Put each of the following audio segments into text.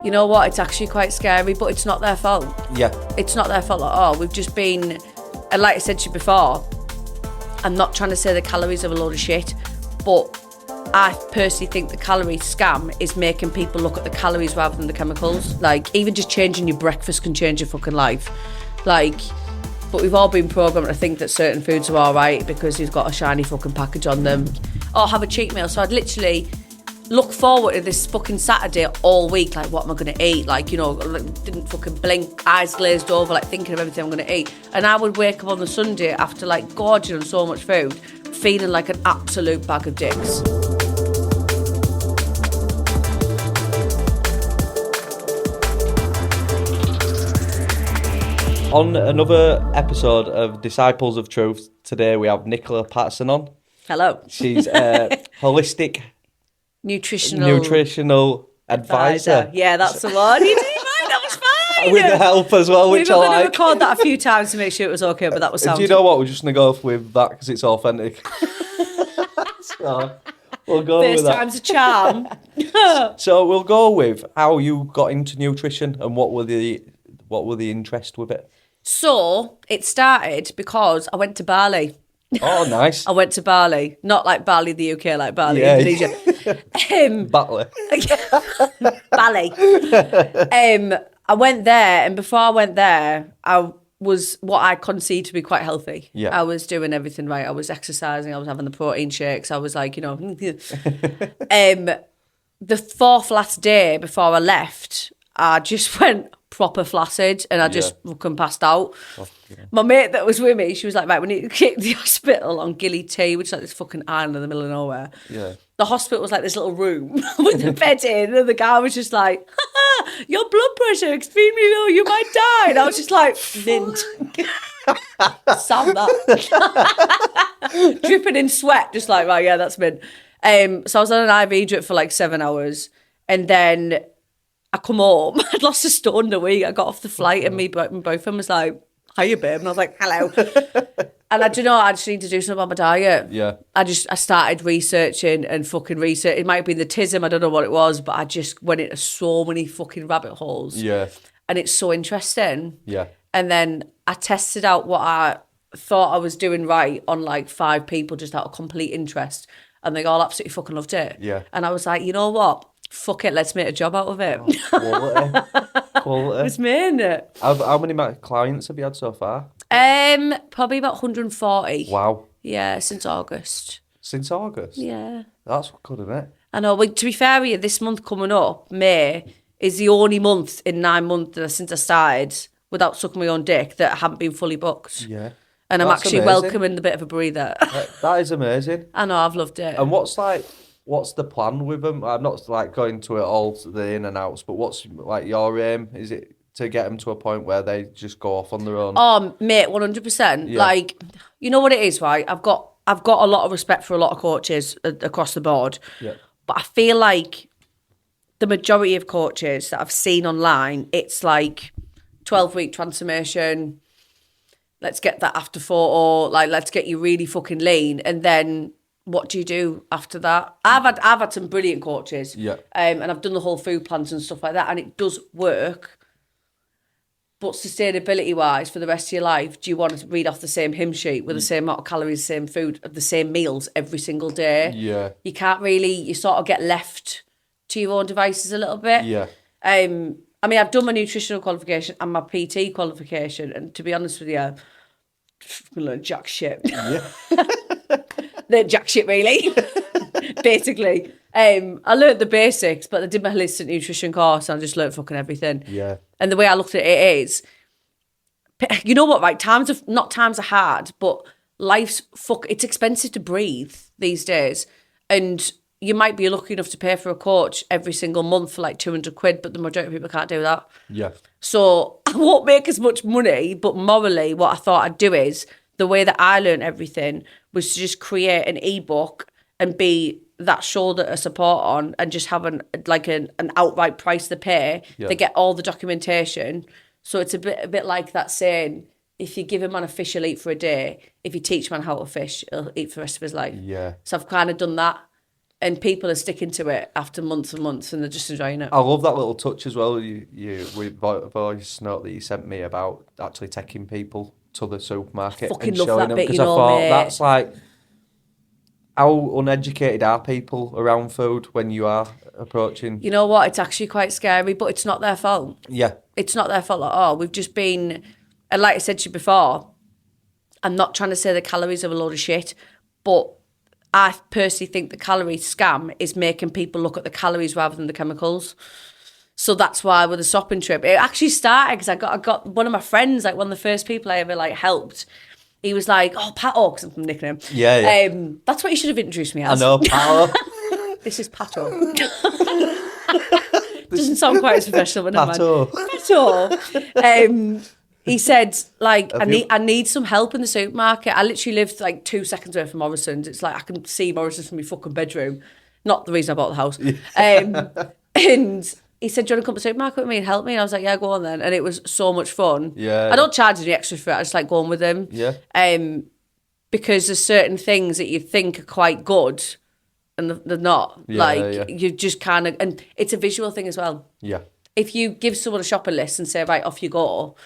You know what? It's actually quite scary, but it's not their fault. Yeah. It's not their fault at all. We've just been, and like I said to you before, I'm not trying to say the calories are a load of shit, but I personally think the calorie scam is making people look at the calories rather than the chemicals. Like, even just changing your breakfast can change your fucking life. Like, but we've all been programmed to think that certain foods are all right because you've got a shiny fucking package on them. Or have a cheat meal. So I'd literally look forward to this fucking Saturday all week, like, what am I going to eat? Like, you know, didn't fucking blink, eyes glazed over, like, thinking of everything I'm going to eat. And I would wake up on the Sunday after, like, gorging on so much food, feeling like an absolute bag of dicks. On another episode of Disciples of Truth, today we have Nicola Patterson on. Hello. She's a holistic nutritional advisor. Yeah, that's the one. You did fine, that was fine. With the help as well, which I like. We're going to record that a few times to make sure it was okay, but that was sound. Do you know what? We're just going to go with that because it's authentic. So we'll go First with that. time's a charm. So we'll go with how you got into nutrition and what were the interest with it. So it started because I went to Bali. Oh, nice. I went to Bali, not like Bali, the UK, like Bali, Yeah. Indonesia. Bali. Bali. I went there, and before I went there, I was what I conceived to be quite healthy. Yeah. I was doing everything right. I was exercising. I was having the protein shakes. I was like, you know. The fourth last day before I left, I just went proper flaccid and I just fucking passed out. Oh, yeah. My mate that was with me, she was like, right, we need to get to the hospital on Gilly T, which is like this fucking island in the middle of nowhere. Yeah. The hospital was like this little room with the bed in, and the guy was just like, your blood pressure extremely low, you might die. And I was just like, mint. Sam that. Dripping in sweat, just like, right, yeah, that's mint. So I was on an IV drip for like 7 hours, and then I come home, I'd lost a stone in a week. I got off the flight and my boyfriend was like, hiya, babe. And I was like, hello. And I just need to do something about my diet. Yeah. I started researching and fucking research. It might have been the tism, I don't know what it was, but I just went into so many fucking rabbit holes. Yeah. And it's so interesting. Yeah. And then I tested out what I thought I was doing right on like 5 people just out of complete interest. And they all absolutely fucking loved it. Yeah. And I was like, you know what? Fuck it, let's make a job out of it. Oh, quality. It's me, innit? How many clients have you had so far? Probably about 140. Wow. Yeah, since August. Since August? Yeah. That's good, isn't it? I know. Well, to be fair with you, this month coming up, May, is the only month in 9 months since I started without sucking my own dick that I haven't been fully booked. Yeah. And I'm That's actually amazing. welcoming the bit of a breather. That is amazing. I know, I've loved it. And what's the plan with them? I'm not like going to it all, the in and outs, but what's like your aim? Is it to get them to a point where they just go off on their own? Oh, mate, 100%. Yeah. Like, you know what it is, right? I've got a lot of respect for a lot of coaches across the board. Yeah. But I feel like the majority of coaches that I've seen online, it's like 12-week transformation. Let's get that after photo. Like, let's get you really fucking lean. And then what do you do after that? I've had some brilliant coaches. Yeah. And I've done the whole food plans and stuff like that. And it does work. But sustainability-wise, for the rest of your life, do you want to read off the same hymn sheet with the same amount of calories, same food, the same meals every single day? Yeah. You can't really, you sort of get left to your own devices a little bit. Yeah. I mean, I've done my nutritional qualification and my PT qualification, and to be honest with you, I'm learn jack shit. Yeah. Learned jack shit, really, basically. I learned the basics, but I did my holistic nutrition course and I just learned fucking everything. Yeah. And the way I looked at it is, you know what, right? Times are hard, but it's expensive to breathe these days. And you might be lucky enough to pay for a coach every single month for like 200 quid, but the majority of people can't do that. Yeah. So I won't make as much money, but morally, what I thought I'd do is, the way that I learned everything was to just create an ebook and be that shoulder to support on and just have an outright price to pay. Yeah. They get all the documentation. So it's a bit like that saying, if you give a man a fish, he'll eat for a day. If you teach a man how to fish, he'll eat for the rest of his life. Yeah. So I've kind of done that. And people are sticking to it after months and months, and they're just enjoying it. I love that little touch as well. You with voice note that you sent me about actually taking people to the supermarket Fucking and love showing that them, bit, because you I know, thought mate. that's like, how uneducated are people around food when you are approaching? You know what? It's actually quite scary, but it's not their fault. Yeah, It's not their fault at all. We've just been, and like I said to you before, I'm not trying to say the calories are a load of shit, but I personally think the calorie scam is making people look at the calories rather than the chemicals. So that's why with the shopping trip, it actually started because I got one of my friends, like one of the first people I ever like helped. He was like, "Oh, Pato," because I'm from nickname. Yeah. That's what you should have introduced me I as. know, Pato. This is Pato. Doesn't sound quite as professional, but never mind. Pato. Pato. He said, like, Have I need some help in the supermarket. I literally lived like 2 seconds away from Morrison's. It's like I can see Morrison's from my fucking bedroom. Not the reason I bought the house. And he said, "Do you want to come to the supermarket with me and help me?" And I was like, "Yeah, go on then." And it was so much fun. Yeah. I don't charge any extra for it. I just like going with him. Yeah. Because there's certain things that you think are quite good and they're not. Yeah. You just kind of, and it's a visual thing as well. Yeah. If you give someone a shopping list and say, "Right, off you go,"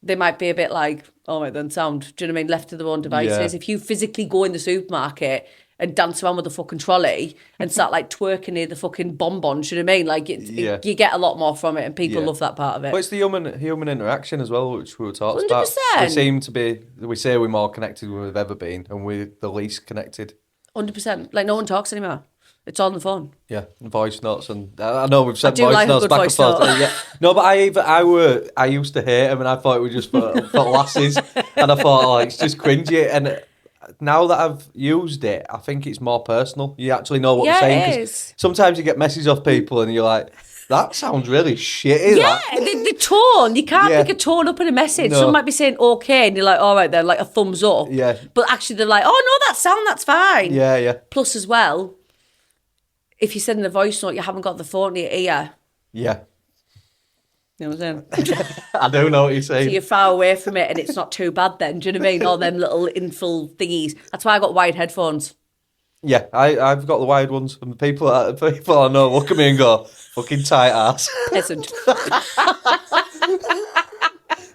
they might be a bit like, "Oh, right, then sound." Do you know what I mean? Left to their own devices. Yeah. If you physically go in the supermarket and dance around with the fucking trolley and start like twerking near the fucking bonbons, do you know what I mean? Like you get a lot more from it, and people love that part of it. But it's the human interaction as well, which we were talking about. 100%. We seem to be, we say we're more connected than we've ever been, and we're the least connected. 100%. Like no one talks anymore. It's all on the phone. Yeah, and voice notes, and I know we've sent I do voice like a notes good back and voice forth. note. Yeah. No, but I used to hate them, and I thought it was just for lasses, and I thought, oh, it's just cringy. And now that I've used it, I think it's more personal. You actually know what they're saying. Yeah, it 'Cause is. sometimes you get messages off people, and you're like, that sounds really shitty. Yeah, that. the tone. You can't Yeah. pick a tone up in a message. No. Someone might be saying okay, and you're like, all right then, like a thumbs up. Yeah. But actually they're like, oh no, that's fine. Yeah. Plus as well, if you're sending a voice note, you haven't got the phone in your ear. Yeah. You know what I'm saying? I do know what you're saying. So you're far away from it and it's not too bad then. Do you know what I mean? All them little infill thingies. That's why I got wired headphones. Yeah, I've got the wired ones, and people I know look at me and go, "Fucking tight ass." Peasant.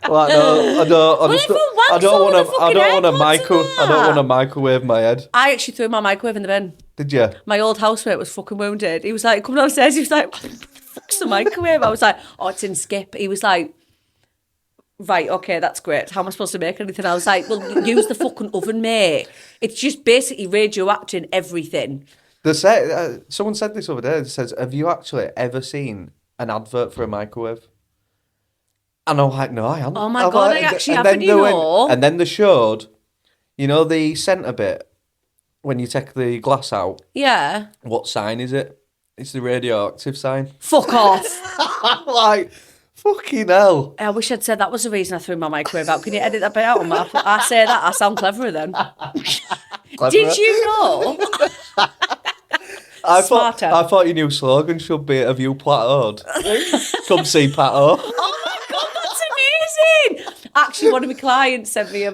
Like, no, I don't want to microwave my head. I actually threw my microwave in the bin. Did you? My old housemate was fucking wounded. He was like, coming downstairs, he was like, what the fuck's the microwave? I was like, oh, it's in skip. He was like, right, okay, that's great. How am I supposed to make anything? I was like, well, use the fucking oven, mate. It's just basically radioactive everything. Someone said this other day. It says, have you actually ever seen an advert for a microwave? And I'm like, no, I haven't. Oh my God, I actually haven't, and then they showed, the centre bit, when you take the glass out. Yeah. What sign is it? It's the radioactive sign. Fuck off. I'm like, fucking hell. I wish I'd said that was the reason I threw my microwave out. Can you edit that bit out? I say that, I sound cleverer then. Did you know? I thought your new slogan should be, have you plateaued? Come see Pato. Oh my God, that's amazing. Actually, one of my clients sent me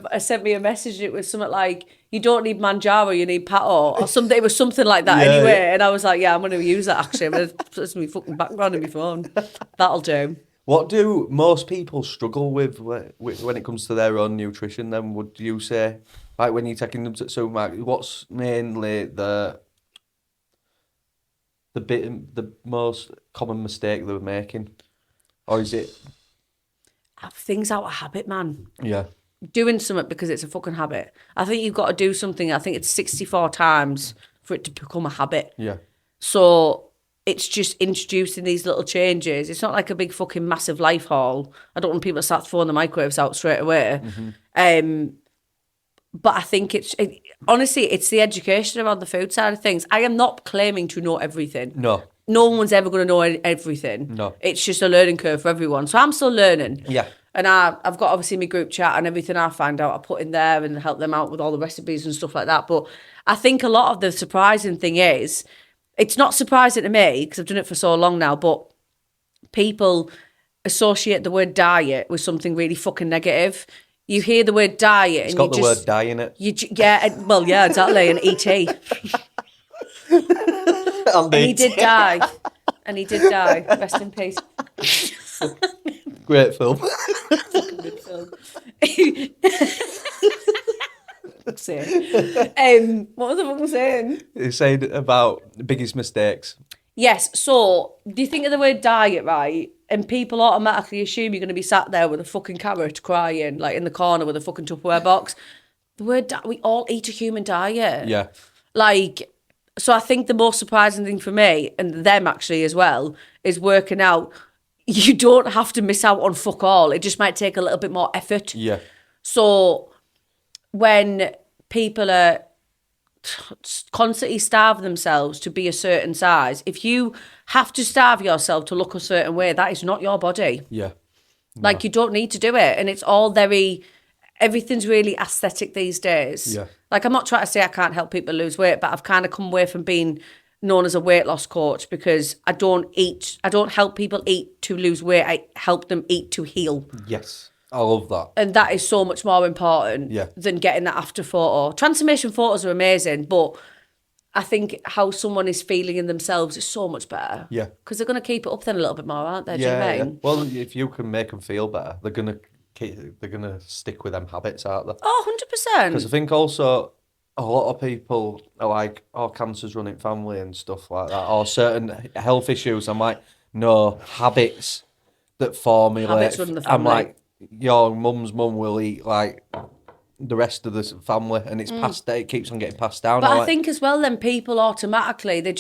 a message, and it was something like, you don't need Manjaro, you need Pato, or something. It was something like that anyway. Yeah. And I was like, yeah, I'm going to use that actually. I'm going to put this in my fucking background in my phone. That'll do. What do most people struggle with when it comes to their own nutrition then, would you say? Like when you're taking them to the supermarket, what's mainly the most common mistake they're making? Or is it... Things out of habit, man. Yeah. Doing something because it's a fucking habit. I think you've got to do something, I think it's 64 times for it to become a habit. Yeah. So it's just introducing these little changes. It's not like a big fucking massive life haul. I don't want people to start throwing the microwaves out straight away. Mm-hmm. But I think honestly, it's the education around the food side of things. I am not claiming to know everything. No. No one's ever going to know everything. No. It's just a learning curve for everyone. So I'm still learning. Yeah. And I've got obviously my group chat and everything I find out I put in there and help them out with all the recipes and stuff like that. But I think a lot of the surprising thing is, it's not surprising to me because I've done it for so long now, but people associate the word diet with something really fucking negative. You hear the word diet it's and got the word die in it. Yeah, exactly, and E.T. And he did die. And he did die. Rest in peace. Great film. Good film. What was the fuck saying? It's saying about the biggest mistakes. Yes, so do you think of the word diet, right? And people automatically assume you're going to be sat there with a fucking carrot crying, like in the corner with a fucking Tupperware box. The word we all eat a human diet. Yeah. Like, so I think the most surprising thing for me, and them actually as well, is working out you don't have to miss out on fuck all. It just might take a little bit more effort. Yeah. So when people are constantly starve themselves to be a certain size, if you have to starve yourself to look a certain way, that is not your body. Yeah. Like, you don't need to do it. And it's all everything's really aesthetic these days. Yeah. Like, I'm not trying to say I can't help people lose weight, but I've kind of come away from being known as a weight loss coach because I don't help people eat to lose weight. I help them eat to heal. Yes. I love that. And that is so much more important than getting that after photo. Transformation photos are amazing, but I think how someone is feeling in themselves is so much better. Yeah. Because they're going to keep it up then a little bit more, aren't they? Do you know what I mean? Well, if you can make them feel better, they're gonna stick with them habits, aren't they? Oh, 100%. Because I think also a lot of people are like, oh, cancer's running family and stuff like that, or certain health issues. I'm like, no, habits that formulate. Habits run the family. I'm like, your mum's mum will eat like the rest of the family, and it's passed. It keeps on getting passed down. But I think as well, then people automatically they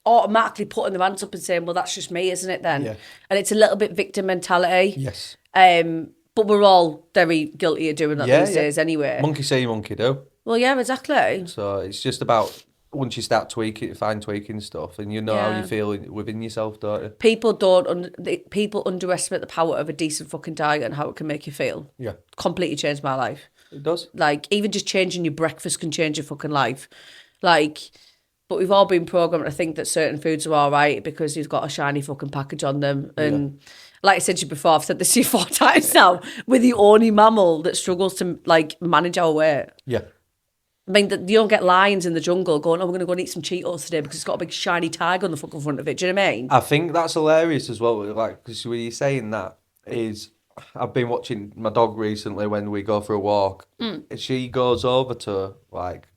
automatically putting their hands up and saying, "Well, that's just me, isn't it?" Then, and it's a little bit victim mentality. Yes. But we're all very guilty of doing that these days, anyway. Monkey see, monkey do. Well, yeah, exactly. So it's just about once you start tweaking stuff, and you know how you feel within yourself, don't you? People underestimate the power of a decent fucking diet and how it can make you feel. Yeah. Completely changed my life. It does. Like, even just changing your breakfast can change your fucking life. Like, but we've all been programmed to think that certain foods are all right because you've got a shiny fucking package on them. And like I said to you before, I've said this to you 4 times now, we're the only mammal that struggles to, like, manage our weight. Yeah. I mean, you don't get lions in the jungle going, oh, we're going to go and eat some Cheetos today because it's got a big shiny tiger on the fucking front of it. Do you know what I mean? I think that's hilarious as well. Like, because when you're saying that is, I've been watching my dog recently when we go for a walk. She goes over to, like,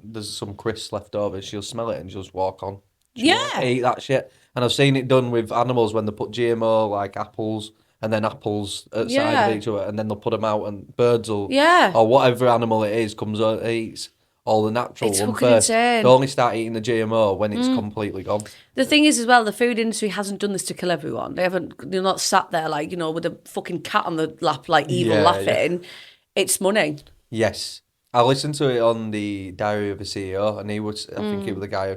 there's some crisps left over. She'll smell it and she'll just walk on. She won't eat that shit. And I've seen it done with animals when they put GMO, like apples, and then apples at the side of each other, and then they'll put them out, and birds will, or whatever animal it is, comes out and eats all the natural it's one fucking first. insane. They only start eating the GMO when it's completely gone. The thing is as well, the food industry hasn't done this to kill everyone. They're not sat there like, you know, with a fucking cat on the lap, like evil laughing. Yeah. It's money. Yes. I listened to it on the Diary of a CEO, and he was, I think he was the guy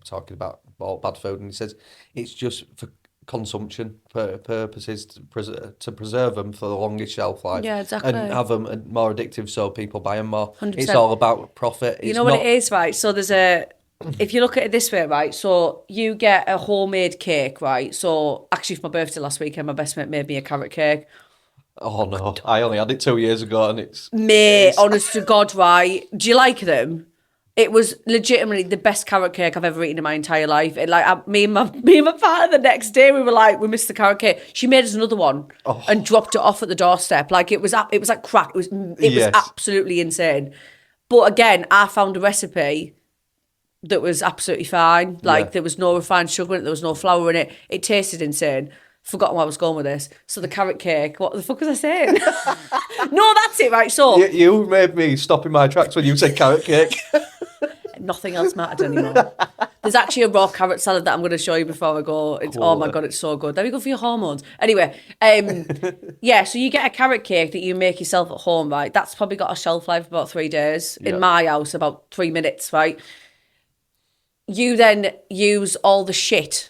talking about all bad food, and he says it's just for consumption purposes to preserve them for the longest shelf life. Yeah, exactly. And have them more addictive so people buy them more. 100%. It's all about profit. You know what it is, right? So there's if you look at it this way, right? So you get a homemade cake, right? So actually for my birthday last weekend, my best mate made me a carrot cake. Oh no, I only had it 2 years ago and it's... Mate, honest to God, right? Do you like them? It was legitimately the best carrot cake I've ever eaten in my entire life. It, like me and my partner the next day, we were like, we missed the carrot cake. She made us another one and dropped it off at the doorstep. Like it was like crack. It was absolutely insane. But again, I found a recipe that was absolutely fine. Like there was no refined sugar in it, there was no flour in it. It tasted insane. Forgotten where I was going with this. So the carrot cake, what the fuck was I saying? No, that's it, right? So you made me stop in my tracks when you said carrot cake. Nothing else mattered anymore. There's actually a raw carrot salad that I'm going to show you before I go. It's cool. Oh my God, it's so good. Very good for your hormones. Anyway, so you get a carrot cake that you make yourself at home, right? That's probably got a shelf life of about 3 days. In my house, about 3 minutes, right? You then use all the shit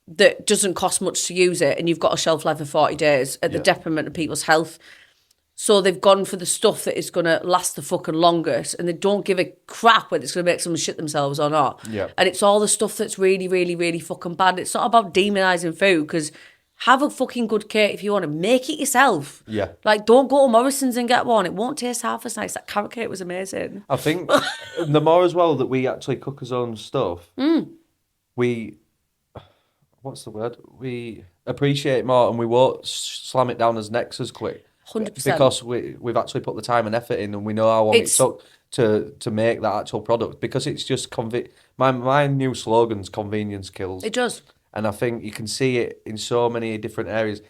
that doesn't cost much to use it, and you've got a shelf life of 40 days at the detriment of people's health. So they've gone for the stuff that is going to last the fucking longest, and they don't give a crap whether it's going to make someone shit themselves or not. Yeah. And it's all the stuff that's really, really, really fucking bad. It's not about demonising food, because Have a fucking good cake if you want to. Make it yourself. Yeah. Like, don't go to Morrison's and get one. It won't taste half as nice. That carrot cake was amazing. I think the more as well that we actually cook our own stuff, we, what's the word? We appreciate more and we won't slam it down as next as quick. 100%. Because we've actually put the time and effort in and we know how long it took to make that actual product, because it's just my new slogan's convenience kills. It does. And I think you can see it in so many different areas.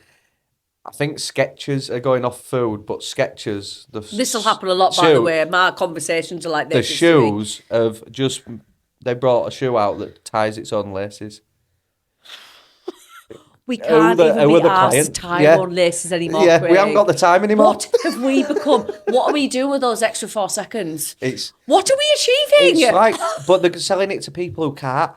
I think Skechers are going off food, but Skechers... This will happen a lot, by the way. My conversations are like this. The shoes have just... They brought a shoe out that ties its own laces. We can't even be asked to tie our own laces anymore, Yeah, Craig. we haven't got the time anymore. What have we become? What are we doing with those extra 4 seconds? What are we achieving? It's like... But they're selling it to people who can't.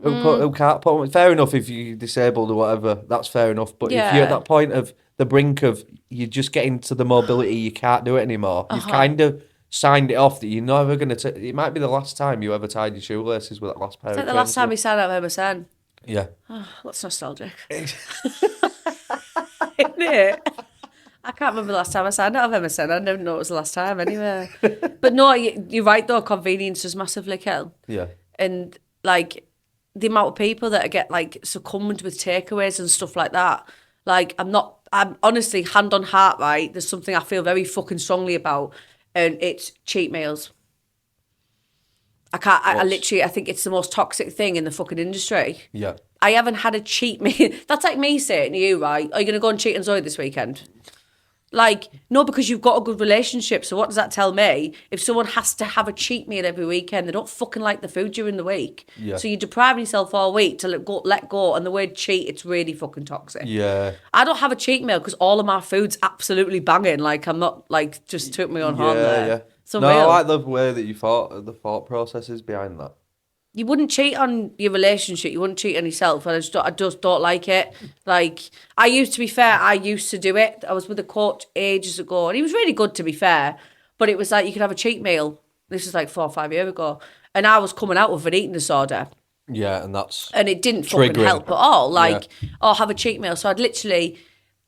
Who can't put on. Fair enough if you're disabled or whatever, that's fair enough. But if you're at that point of the brink of you're just getting to the mobility, you can't do it anymore. You've kind of signed it off that you're never going to. It might be the last time you ever tied your shoelaces with that last pair. It's like the last time we signed up MSN. Yeah. Oh, that's nostalgic. Isn't it? I can't remember the last time I signed out of MSN. I never know it was the last time anyway. But no, you're right though. Convenience does massively kill. Yeah. And like, the amount of people that get like succumbed with takeaways and stuff like that. Like, I'm honestly, hand on heart, right? There's something I feel very fucking strongly about, and it's cheat meals. I literally, I think it's the most toxic thing in the fucking industry. Yeah. I haven't had a cheat meal. That's like me saying to you, right? Are you going to go and cheat on Zoe this weekend? Like, no, because you've got a good relationship. So what does that tell me? If someone has to have a cheat meal every weekend, they don't fucking like the food during the week. Yeah. So you're depriving yourself all week to let go. And the word cheat, it's really fucking toxic. Yeah. I don't have a cheat meal because all of my food's absolutely banging. Like, I'm not, like, just took me on harm there. Yeah. So no, I like the way that you thought, the thought processes behind that. You wouldn't cheat on your relationship. You wouldn't cheat on yourself. I just don't like it. Like, I used to do it. I was with a coach ages ago, and he was really good, to be fair. But it was like, you could have a cheat meal. This was like 4 or 5 years ago. And I was coming out with an eating disorder. Yeah, and it didn't fucking help at all. Like, have a cheat meal. So I'd literally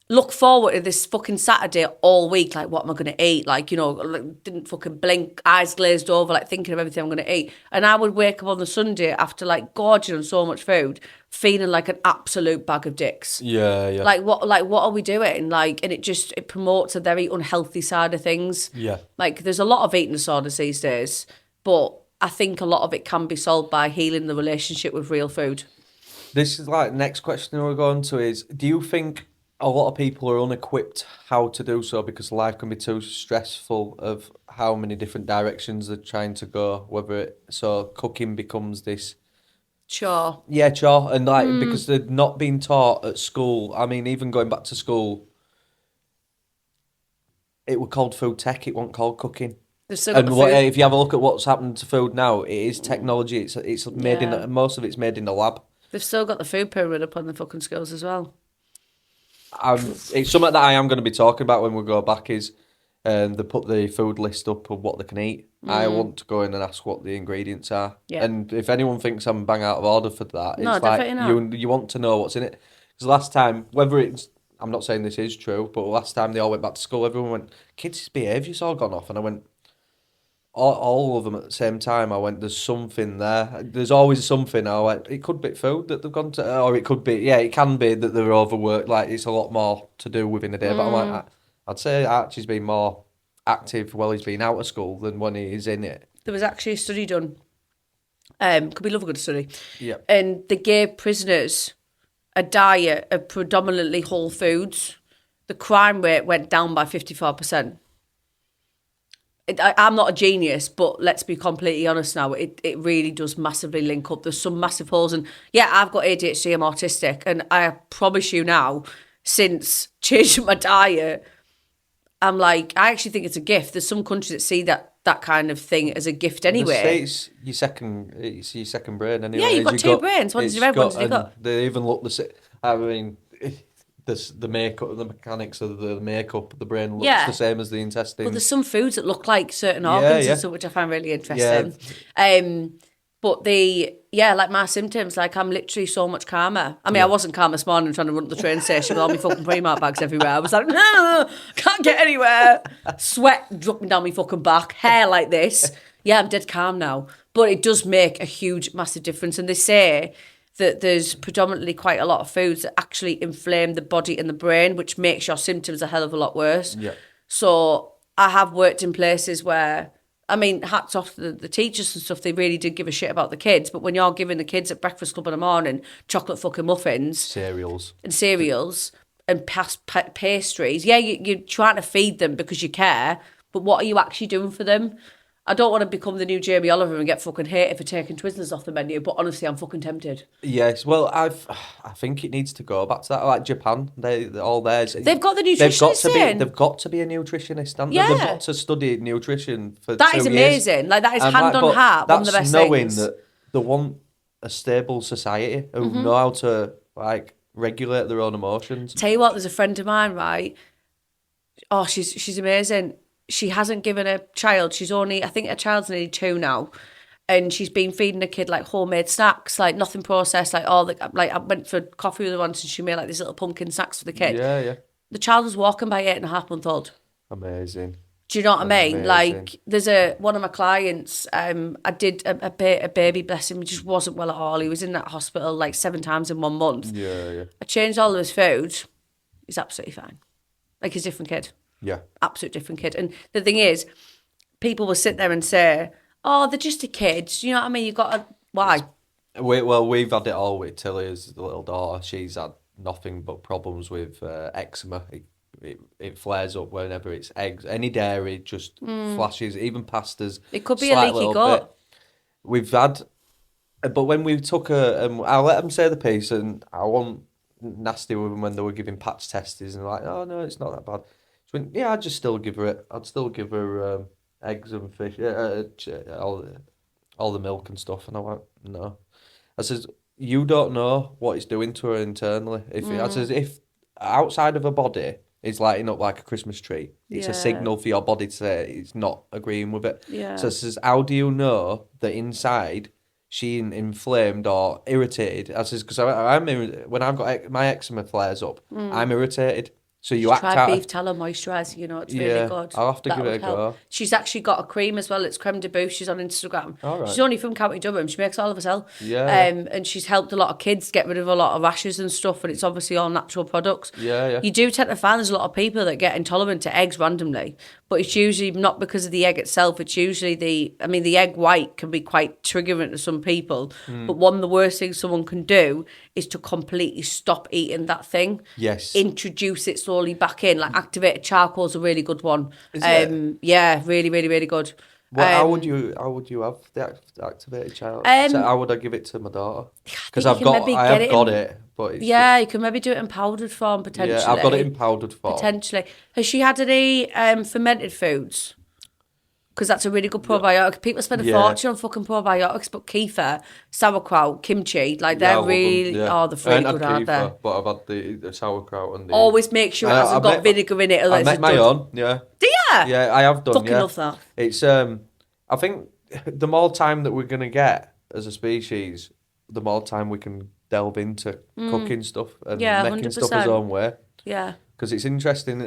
look forward to this fucking Saturday all week, like, what am I going to eat? Like, you know, like, didn't fucking blink, eyes glazed over, like, thinking of everything I'm going to eat. And I would wake up on the Sunday after, like, gorging on so much food, feeling like an absolute bag of dicks. Yeah. Like, what are we doing? Like, and it promotes a very unhealthy side of things. Yeah. Like, there's a lot of eating disorders these days, but I think a lot of it can be solved by healing the relationship with real food. This is like, next question we're going to is, do you think a lot of people are unequipped how to do so because life can be too stressful of how many different directions they're trying to go, so cooking becomes this chore. Yeah, chore. And like, because they're not being taught at school. I mean, even going back to school, it was called food tech, it wasn't called cooking. If you have a look at what's happened to food now, it is technology. It's made in, most of it's made in the lab. They've still got the food pyramid up on the fucking schools as well. It's something that I am going to be talking about when we go back is they put the food list up of what they can eat. I want to go in and ask what the ingredients are. Yeah. And if anyone thinks I'm bang out of order for that, it's like you want to know what's in it. Because last time, I'm not saying this is true, but last time they all went back to school, everyone went, kids' behaviour's all gone off. And I went, all of them at the same time. I went, there's something there. There's always something. I went, it could be food that they've gone to, or it could be, it can be that they're overworked. Like, it's a lot more to do within a day. But I'm like, I'd say Archie's been more active while he's been out of school than when he's in it. There was actually a study done. Could be love a good study. Yeah. And they gave prisoners a diet of predominantly whole foods. The crime rate went down by 54%. I'm not a genius, but let's be completely honest now. It really does massively link up. There's some massive holes. And yeah, I've got ADHD, I'm autistic. And I promise you now, since changing my diet, I'm like, I actually think it's a gift. There's some countries that see that kind of thing as a gift anyway. It's your second brain anyway. Yeah, you've got two brains. One does your red, one does your gut. They even look the same. I mean, the makeup, the mechanics of the makeup, the brain looks the same as the intestines. Well, there's some foods that look like certain organs and stuff, which I find really interesting. But like my symptoms, like I'm literally so much calmer. I mean, I wasn't calm this morning trying to run to the train station with all my fucking Primark bags everywhere. I was like, no, can't get anywhere. Sweat dropping down my fucking back, hair like this. Yeah, I'm dead calm now. But it does make a huge, massive difference. And they say that there's predominantly quite a lot of foods that actually inflame the body and the brain, which makes your symptoms a hell of a lot worse. Yeah. So I have worked in places where, I mean, hats off to the teachers and stuff, they really did give a shit about the kids. But when you're giving the kids at breakfast club in the morning chocolate fucking muffins, cereals and pastries, yeah, you're trying to feed them because you care, but what are you actually doing for them? I don't want to become the new Jamie Oliver and get fucking hated for taking Twizzlers off the menu, but honestly, I'm fucking tempted. Yes, well, I think it needs to go back to that. Like Japan, they're all theirs. They've got the nutritionist in. They've got to be a nutritionist, haven't they? Yeah. They've got to study nutrition for that 2 is years. Amazing. Like, that is hand on heart, one of the best things. That's knowing that they want a stable society who know how to, like, regulate their own emotions. Tell you what, there's a friend of mine, right? Oh, she's amazing. She hasn't given a child. I think her child's nearly 2 now. And she's been feeding a kid like homemade snacks, like nothing processed, like I went for coffee with her once and she made like these little pumpkin snacks for the kid. Yeah, yeah. The child was walking by 8.5-month-old. Amazing. Do you know what I mean? Like, there's one of my clients, I did a baby, bless him, he just wasn't well at all. He was in that hospital like 7 times in 1 month. Yeah, yeah. I changed all of his food. He's absolutely fine. Like, he's a different kid. Yeah. Absolute different kid. And the thing is, people will sit there and say, oh, they're just a kid. You know what I mean? You've got to... Why? We've had it all with Tilly's little daughter. She's had nothing but problems with eczema. It flares up whenever it's eggs. Any dairy just flashes, even pastas. It could be a leaky gut. We've had... But when we took her... I'll let them say the piece, and I wasn't nasty with them when they were giving patch tests, and they're like, oh, no, it's not that bad. Yeah, I'd still give her eggs and fish, all the milk and stuff. And I went, no. I says, you don't know what it's doing to her internally. I says, if outside of her body is lighting up like a Christmas tree, it's a signal for your body to say it's not agreeing with it. Yeah. So I says, how do you know that inside she inflamed or irritated? I says, because when I've got my eczema flares up, I'm irritated. So you try beef tallow moisturiser, you know, it's really good. I'll have to give it a go. She's actually got a cream as well. It's creme de bouche. She's on Instagram. All right. She's only from County Durham. She makes all of herself. Yeah. And she's helped a lot of kids get rid of a lot of rashes and stuff. And it's obviously all natural products. Yeah, yeah. You do tend to find there's a lot of people that get intolerant to eggs randomly, but it's usually not because of the egg itself. It's usually the egg white can be quite triggering to some people. But one of the worst things someone can do is to completely stop eating that thing. Yes. Introduce it slowly back in. Like, activated charcoal is a really good one. Is it? Yeah, really, really, really good. Well, how would you have the activated charcoal? So how would I give it to my daughter? Because I have got it, but it's you can maybe do it in powdered form potentially. Yeah, I've got it in powdered form potentially. Has she had any fermented foods? Because that's a really good probiotic. People spend a fortune on fucking probiotics, but kefir, sauerkraut, kimchi, like they're really, they're really good, aren't they? But I've had the sauerkraut and the... Always make sure it hasn't got vinegar in it. I make my own, yeah. Do you? Yeah, I have done, fucking love that. It's, I think the more time that we're going to get as a species, the more time we can delve into cooking stuff and making 100%. Stuff his own way. Yeah. Because it's interesting.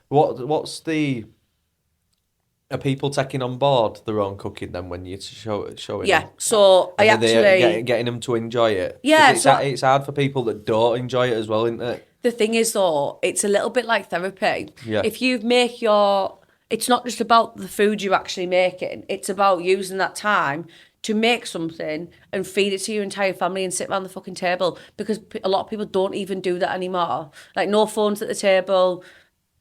What's the... Are people taking on board their own cooking then when you're showing Yeah, them? so I actually... Getting them to enjoy it? Yeah. It's hard for people that don't enjoy it as well, isn't it? The thing is, though, it's a little bit like therapy. Yeah. If you make it's not just about the food you're actually making. It's about using that time to make something and feed it to your entire family and sit around the fucking table, because a lot of people don't even do that anymore. Like, no phones at the table,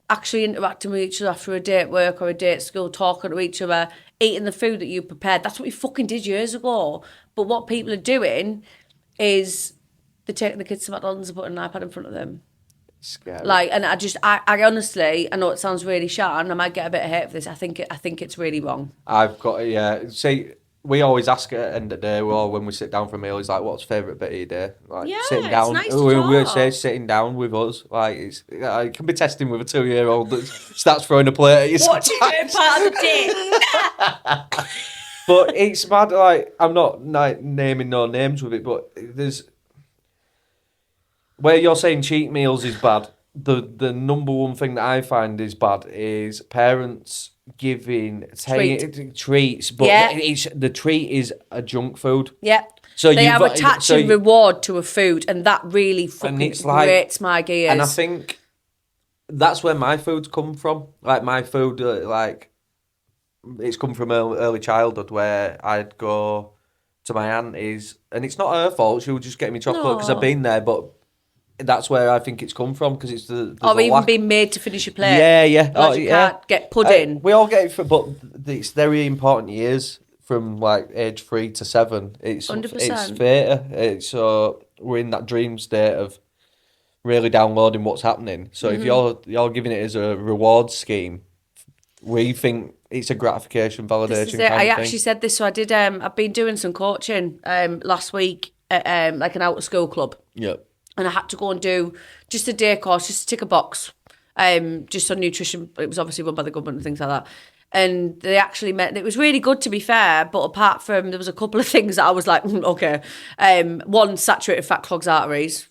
actually interacting with each other after a day at work or a day at school, talking to each other, eating the food that you prepared. That's what we fucking did years ago. But what people are doing is they're taking the kids to McDonald's and putting an iPad in front of them. Scary. Like, and I honestly, I know it sounds really sharp, and I might get a bit of hate for this. I think it's really wrong. I've got, see, we always ask at the end of the day, or when we sit down for a meal, it's like, what's favourite bit of your day? Like, sitting down. It's nice to we say sitting down with us. Like, it can be testing with a 2-year-old that starts throwing a plate at you. What's your favourite part of the day? But it's mad, like, I'm not naming no names with it, but there's... Where you're saying cheat meals is bad, the number one thing that I find is bad is parents giving treats, but the treat is a junk food. Yeah. So they are attaching reward to a food, and that really fucking grates my gears. And I think that's where my food's come from. Like, my food, it's come from early childhood, where I'd go to my auntie's, and it's not her fault. She would just get me chocolate because I've been there, but that's where I think it's come from, because it's or even being made to finish your plate. Yeah. Like you can't get pudding. We all get it, but it's very important years from like age 3 to 7. It's 100%. It's theta. So we're in that dream state of really downloading what's happening. So if you're giving it as a reward scheme, we think it's a gratification validation. I actually said this. So I did. I've been doing some coaching last week at like an out of school club. Yep. And I had to go and do just a day course, just to tick a box, just on nutrition. It was obviously run by the government and things like that. And they actually met, it was really good, to be fair, but apart from, there was a couple of things that I was like, okay. One, saturated fat clogs arteries.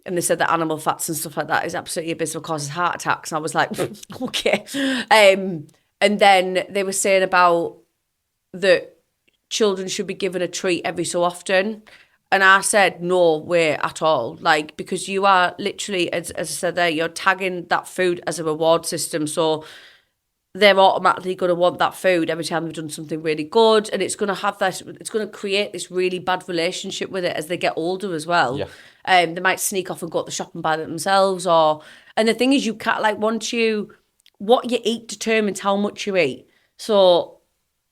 And they said that animal fats and stuff like that is absolutely abysmal, causes heart attacks. And I was like, okay. And then they were saying about that children should be given a treat every so often. And I said, no way at all. Like, because you are literally, as I said there, you're tagging that food as a reward system. So they're automatically going to want that food every time they've done something really good. And it's going to have this, it's going to create this really bad relationship with it as they get older as well. Yeah. They might sneak off and go to the shop and buy it themselves. And the thing is, you can't, like, what you eat determines how much you eat. So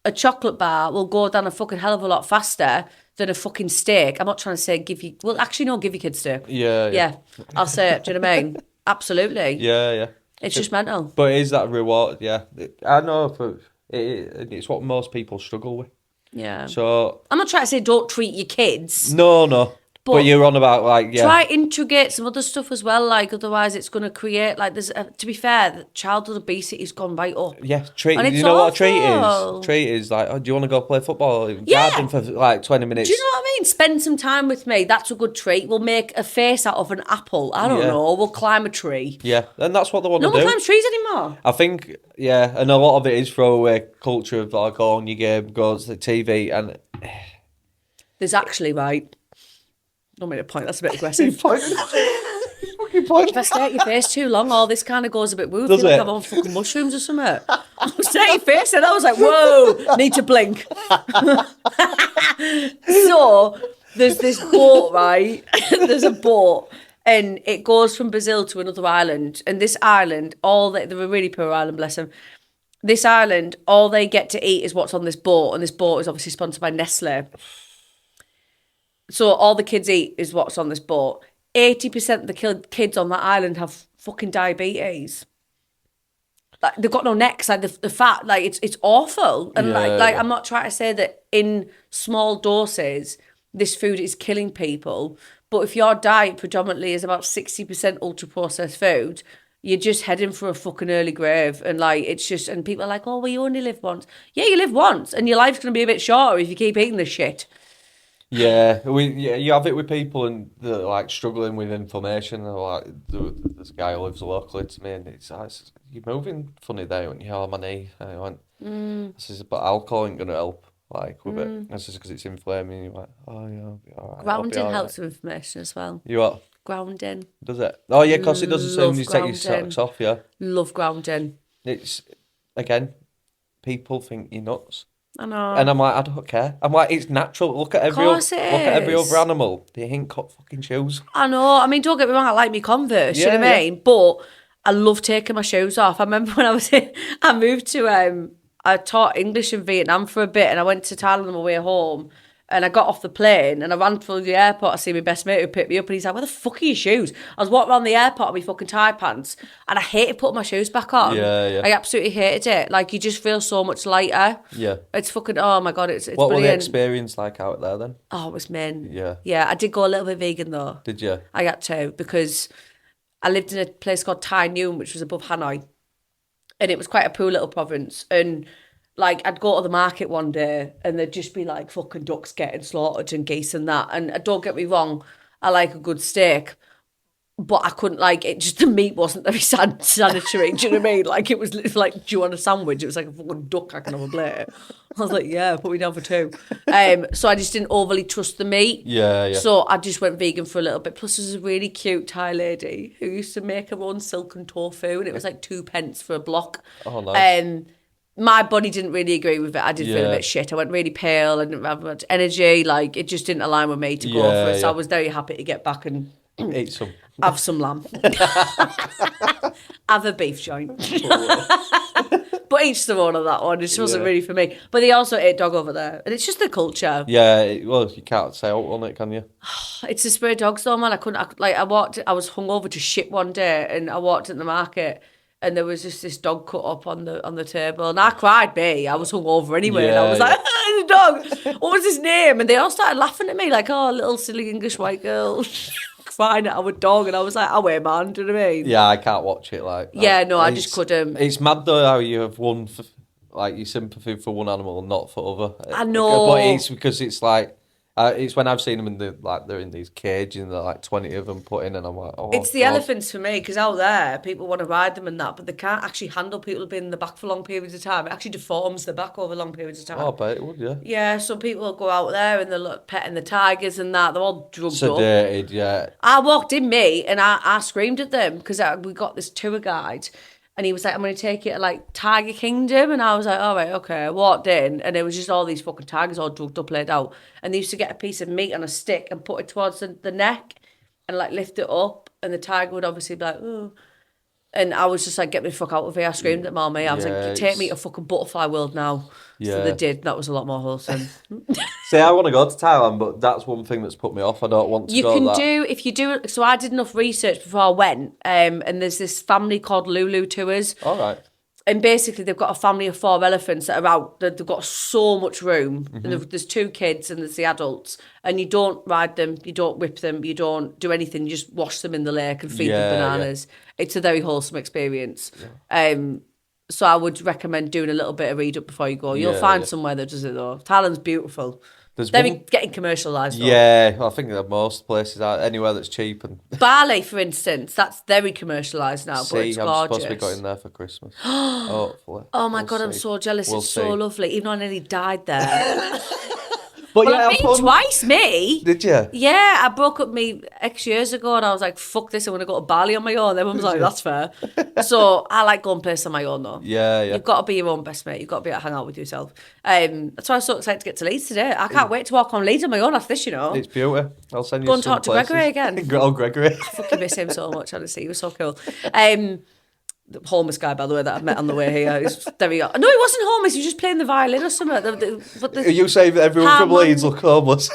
a chocolate bar will go down a fucking hell of a lot faster than a fucking steak. I'm not trying to say give your kids steak. Yeah. I'll say it. Do you know what I mean? Absolutely. Yeah. It's just mental. But it is that reward, yeah. I know, it's what most people struggle with. Yeah. So I'm not trying to say don't treat your kids. No. But you're on about, like, yeah. Try integrate some other stuff as well, like, otherwise it's going to create, like, to be fair, childhood obesity's gone right up. Yeah, treat. You know what a treat is? Treat is like, do you want to go play football? Garden for like 20 minutes. Do you know what I mean? Spend some time with me. That's a good treat. We'll make a face out of an apple. I don't know. We'll climb a tree. Yeah, and that's what they want to do. No one climbs trees anymore. I think, yeah, and a lot of it is throwaway culture of, like, go on your game, go to the TV, and there's actually, right, don't make a point, that's a bit aggressive. Fucking point. If I stare at your face too long, all this kind of goes a bit woo. Does it? Like I'm on fucking mushrooms or something. I stared at your face and I was like, whoa, need to blink. So, there's this boat, right? There's a boat and it goes from Brazil to another island. And this island, they're a really poor island, bless them. This island, all they get to eat is what's on this boat. And this boat is obviously sponsored by Nestle. So all the kids eat is what's on this boat. 80% of the kids on that island have fucking diabetes. Like, they've got no necks, like the fat, like it's awful. And like I'm not trying to say that in small doses this food is killing people, but if your diet predominantly is about 60% ultra processed food, you're just heading for a fucking early grave. And like, it's just, and people are like, oh, well, you only live once. Yeah, you live once, and your life's going to be a bit shorter if you keep eating this shit. Yeah, you have it with people and they're, like, struggling with inflammation. Like, this guy who lives locally to me, and it's you're moving funny there, aren't you? Oh, my knee. And I went, this is, but alcohol ain't gonna help, like, with it. This is because it's inflaming. You went, oh yeah, I'll be all right. Grounding helps with inflammation as well. You what? Grounding. Does it? Oh yeah, because it does the same when you take your socks off. Yeah. Love grounding. It's, again, people think you're nuts. I know. And I'm like, I don't care. I'm like, it's natural. Look at every other animal. They ain't got fucking shoes. I know. I mean, don't get me wrong, I like me Converse, you know what I mean? But I love taking my shoes off. I remember when I moved to, I taught English in Vietnam for a bit, and I went to Thailand on my way home. And I got off the plane and I ran through the airport to see my best mate who picked me up, and he's like, where the fuck are your shoes? I was walking around the airport in my fucking tie pants and I hated putting my shoes back on. Yeah. I absolutely hated it. Like, you just feel so much lighter. Yeah. It's fucking, oh my God, it's what brilliant. What was the experience like out there then? Oh, it was mint. Yeah. Yeah, I did go a little bit vegan though. Did you? I had to, because I lived in a place called Tai Nguyen, which was above Hanoi. And it was quite a poor little province. And like, I'd go to the market one day and there'd just be like fucking ducks getting slaughtered and geese and that. And don't get me wrong, I like a good steak, but I couldn't like it. Just the meat wasn't very sanitary. Do you know what I mean? Like, it was literally like, do you want a sandwich? It was like a fucking duck I can have a plate. I was like, yeah, put me down for 2. So I just didn't overly trust the meat. Yeah. So I just went vegan for a little bit. Plus, there's a really cute Thai lady who used to make her own silken tofu, and it was like 2p for a block. Oh, nice. My body didn't really agree with it. I did feel a bit shit. I went really pale. I didn't have much energy. Like, it just didn't align with me to go for it. So I was very happy to get back and eat some. Have some lamb. Have a beef joint. But each their own on that one. It just wasn't really for me. But they also ate dog over there. And it's just the culture. Yeah, well, you can't say out on it, can you? It's the spirit dogs though, man. I was hungover to shit one day and I walked in the market and there was just this dog cut up on the table. And I cried, I was hungover anyway. And I was like, the dog. What was his name? And they all started laughing at me like, oh, little silly English white girl. Crying at our dog. And I was like, oh, wait, man. Do you know what I mean? Yeah, I can't watch it like that. Yeah, no, I just couldn't. It's mad though how you have one, like, your sympathy for one animal and not for other. I know. But it's because it's like, it's when I've seen them in they're in these cages and they're like 20 of them put in and I'm like, oh. It's the elephants for me because out there people want to ride them and that, but they can't actually handle people being in the back for long periods of time. It actually deforms the back over long periods of time. Oh, I bet it would, yeah. Yeah, so people will go out there and they're petting the tigers and that. They're all drugged sedated, up. Yeah. I walked in, mate, and I screamed at them because we got this tour guide. And he was like, I'm going to take you to, like, Tiger Kingdom. And I was like, all right, okay. I walked in, and it was just all these fucking tigers all drugged up, laid out. And they used to get a piece of meat on a stick and put it towards the neck and, like, lift it up. And the tiger would obviously be like, oh. And I was just like, get me the fuck out of here. I screamed at Mommy. I was like, take me to fucking butterfly world now. Yeah. So they did. That was a lot more wholesome. See, I want to go to Thailand, but that's one thing that's put me off. I don't want to go that. So I did enough research before I went, and there's this family called Lulu Tours. All right. And basically, they've got a family of 4 elephants that are out. They've got so much room. Mm-hmm. And there's 2 kids and there's the adults. And you don't ride them, you don't whip them, you don't do anything. You just wash them in the lake and feed them bananas. Yeah. It's a very wholesome experience. Yeah. So I would recommend doing a little bit of read up before you go. You'll find somewhere that does it though. Thailand's beautiful. They're getting commercialised. Yeah, I think that most places are anywhere that's cheap. And Bali, for instance, that's very commercialised now, but it's gorgeous. I'm supposed to be going there for Christmas. Hopefully. Oh my God, I'm so jealous. It's so lovely. Even though I nearly died there. But I've been twice, me. Did you? Yeah, I broke up me ex years ago and I was like, fuck this, I'm going to go to Bali on my own. Everyone was like, that's fair. So I like going places on my own though. Yeah. You've got to be your own best mate. You've got to be able to hang out with yourself. That's why I'm so excited to get to Leeds today. I can't wait to walk on Leeds on my own after this, you know. It's beautiful. I'll send you go and talk to Gregory again. Oh, Gregory. I fucking miss him so much, honestly. He was so cool. The homeless guy, by the way, that I met on the way here. No, he wasn't homeless. He was just playing the violin or something. Are you saying that everyone from Leeds look homeless?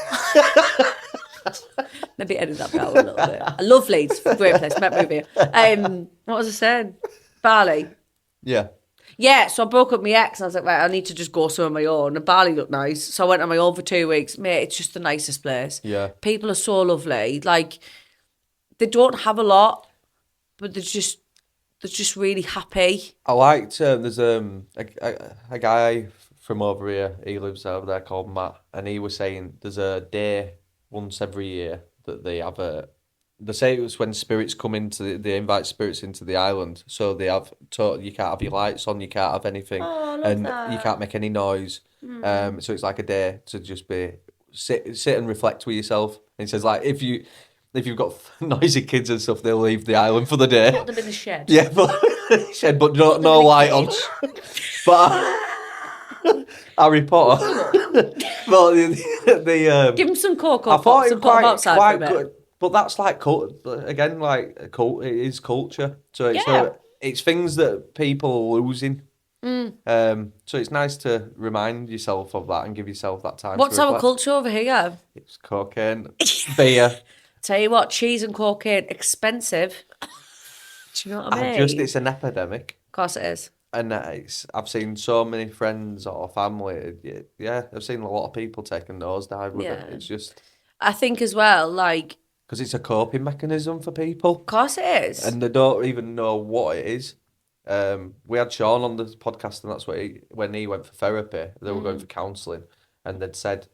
Maybe edit that bit out a little bit. I love Leeds. Great place. Met movie. What was I saying? Bali. Yeah. Yeah, so I broke up my ex and I was like, right, I need to just go somewhere on my own. And Bali looked nice. So I went on my own for 2 weeks. Mate, it's just the nicest place. Yeah. People are so lovely. Like, they don't have a lot, but they're just really happy. I liked, there's a guy from over here, he lives over there called Matt, and he was saying there's a day once every year that they have they say it was when spirits come they invite spirits into the island, so they have, you can't have your lights on, you can't have anything, and you can't make any noise. So it's like a day to just sit and reflect with yourself. And he says, like, if you've got noisy kids and stuff, they'll leave the island for the day. Put them in the shed. Yeah, but no light on. But Harry Potter. Well, give him some cocoa. I thought it was quite good. But that's like again, like a cult. It is culture. So it's things that people are losing. So it's nice to remind yourself of that and give yourself that time. What's our culture over here? It's cocaine, beer. Tell you what, cheese and cocaine, expensive. Do you know what I mean? It's an epidemic. Of course it is. And I've seen so many friends or family. Yeah, I've seen a lot of people taking nosedive with it. It's just. I think as well, like. Because it's a coping mechanism for people. Of course it is. And they don't even know what it is. We had Sean on the podcast, and that's when he went for therapy. They were going for counselling, and they'd said,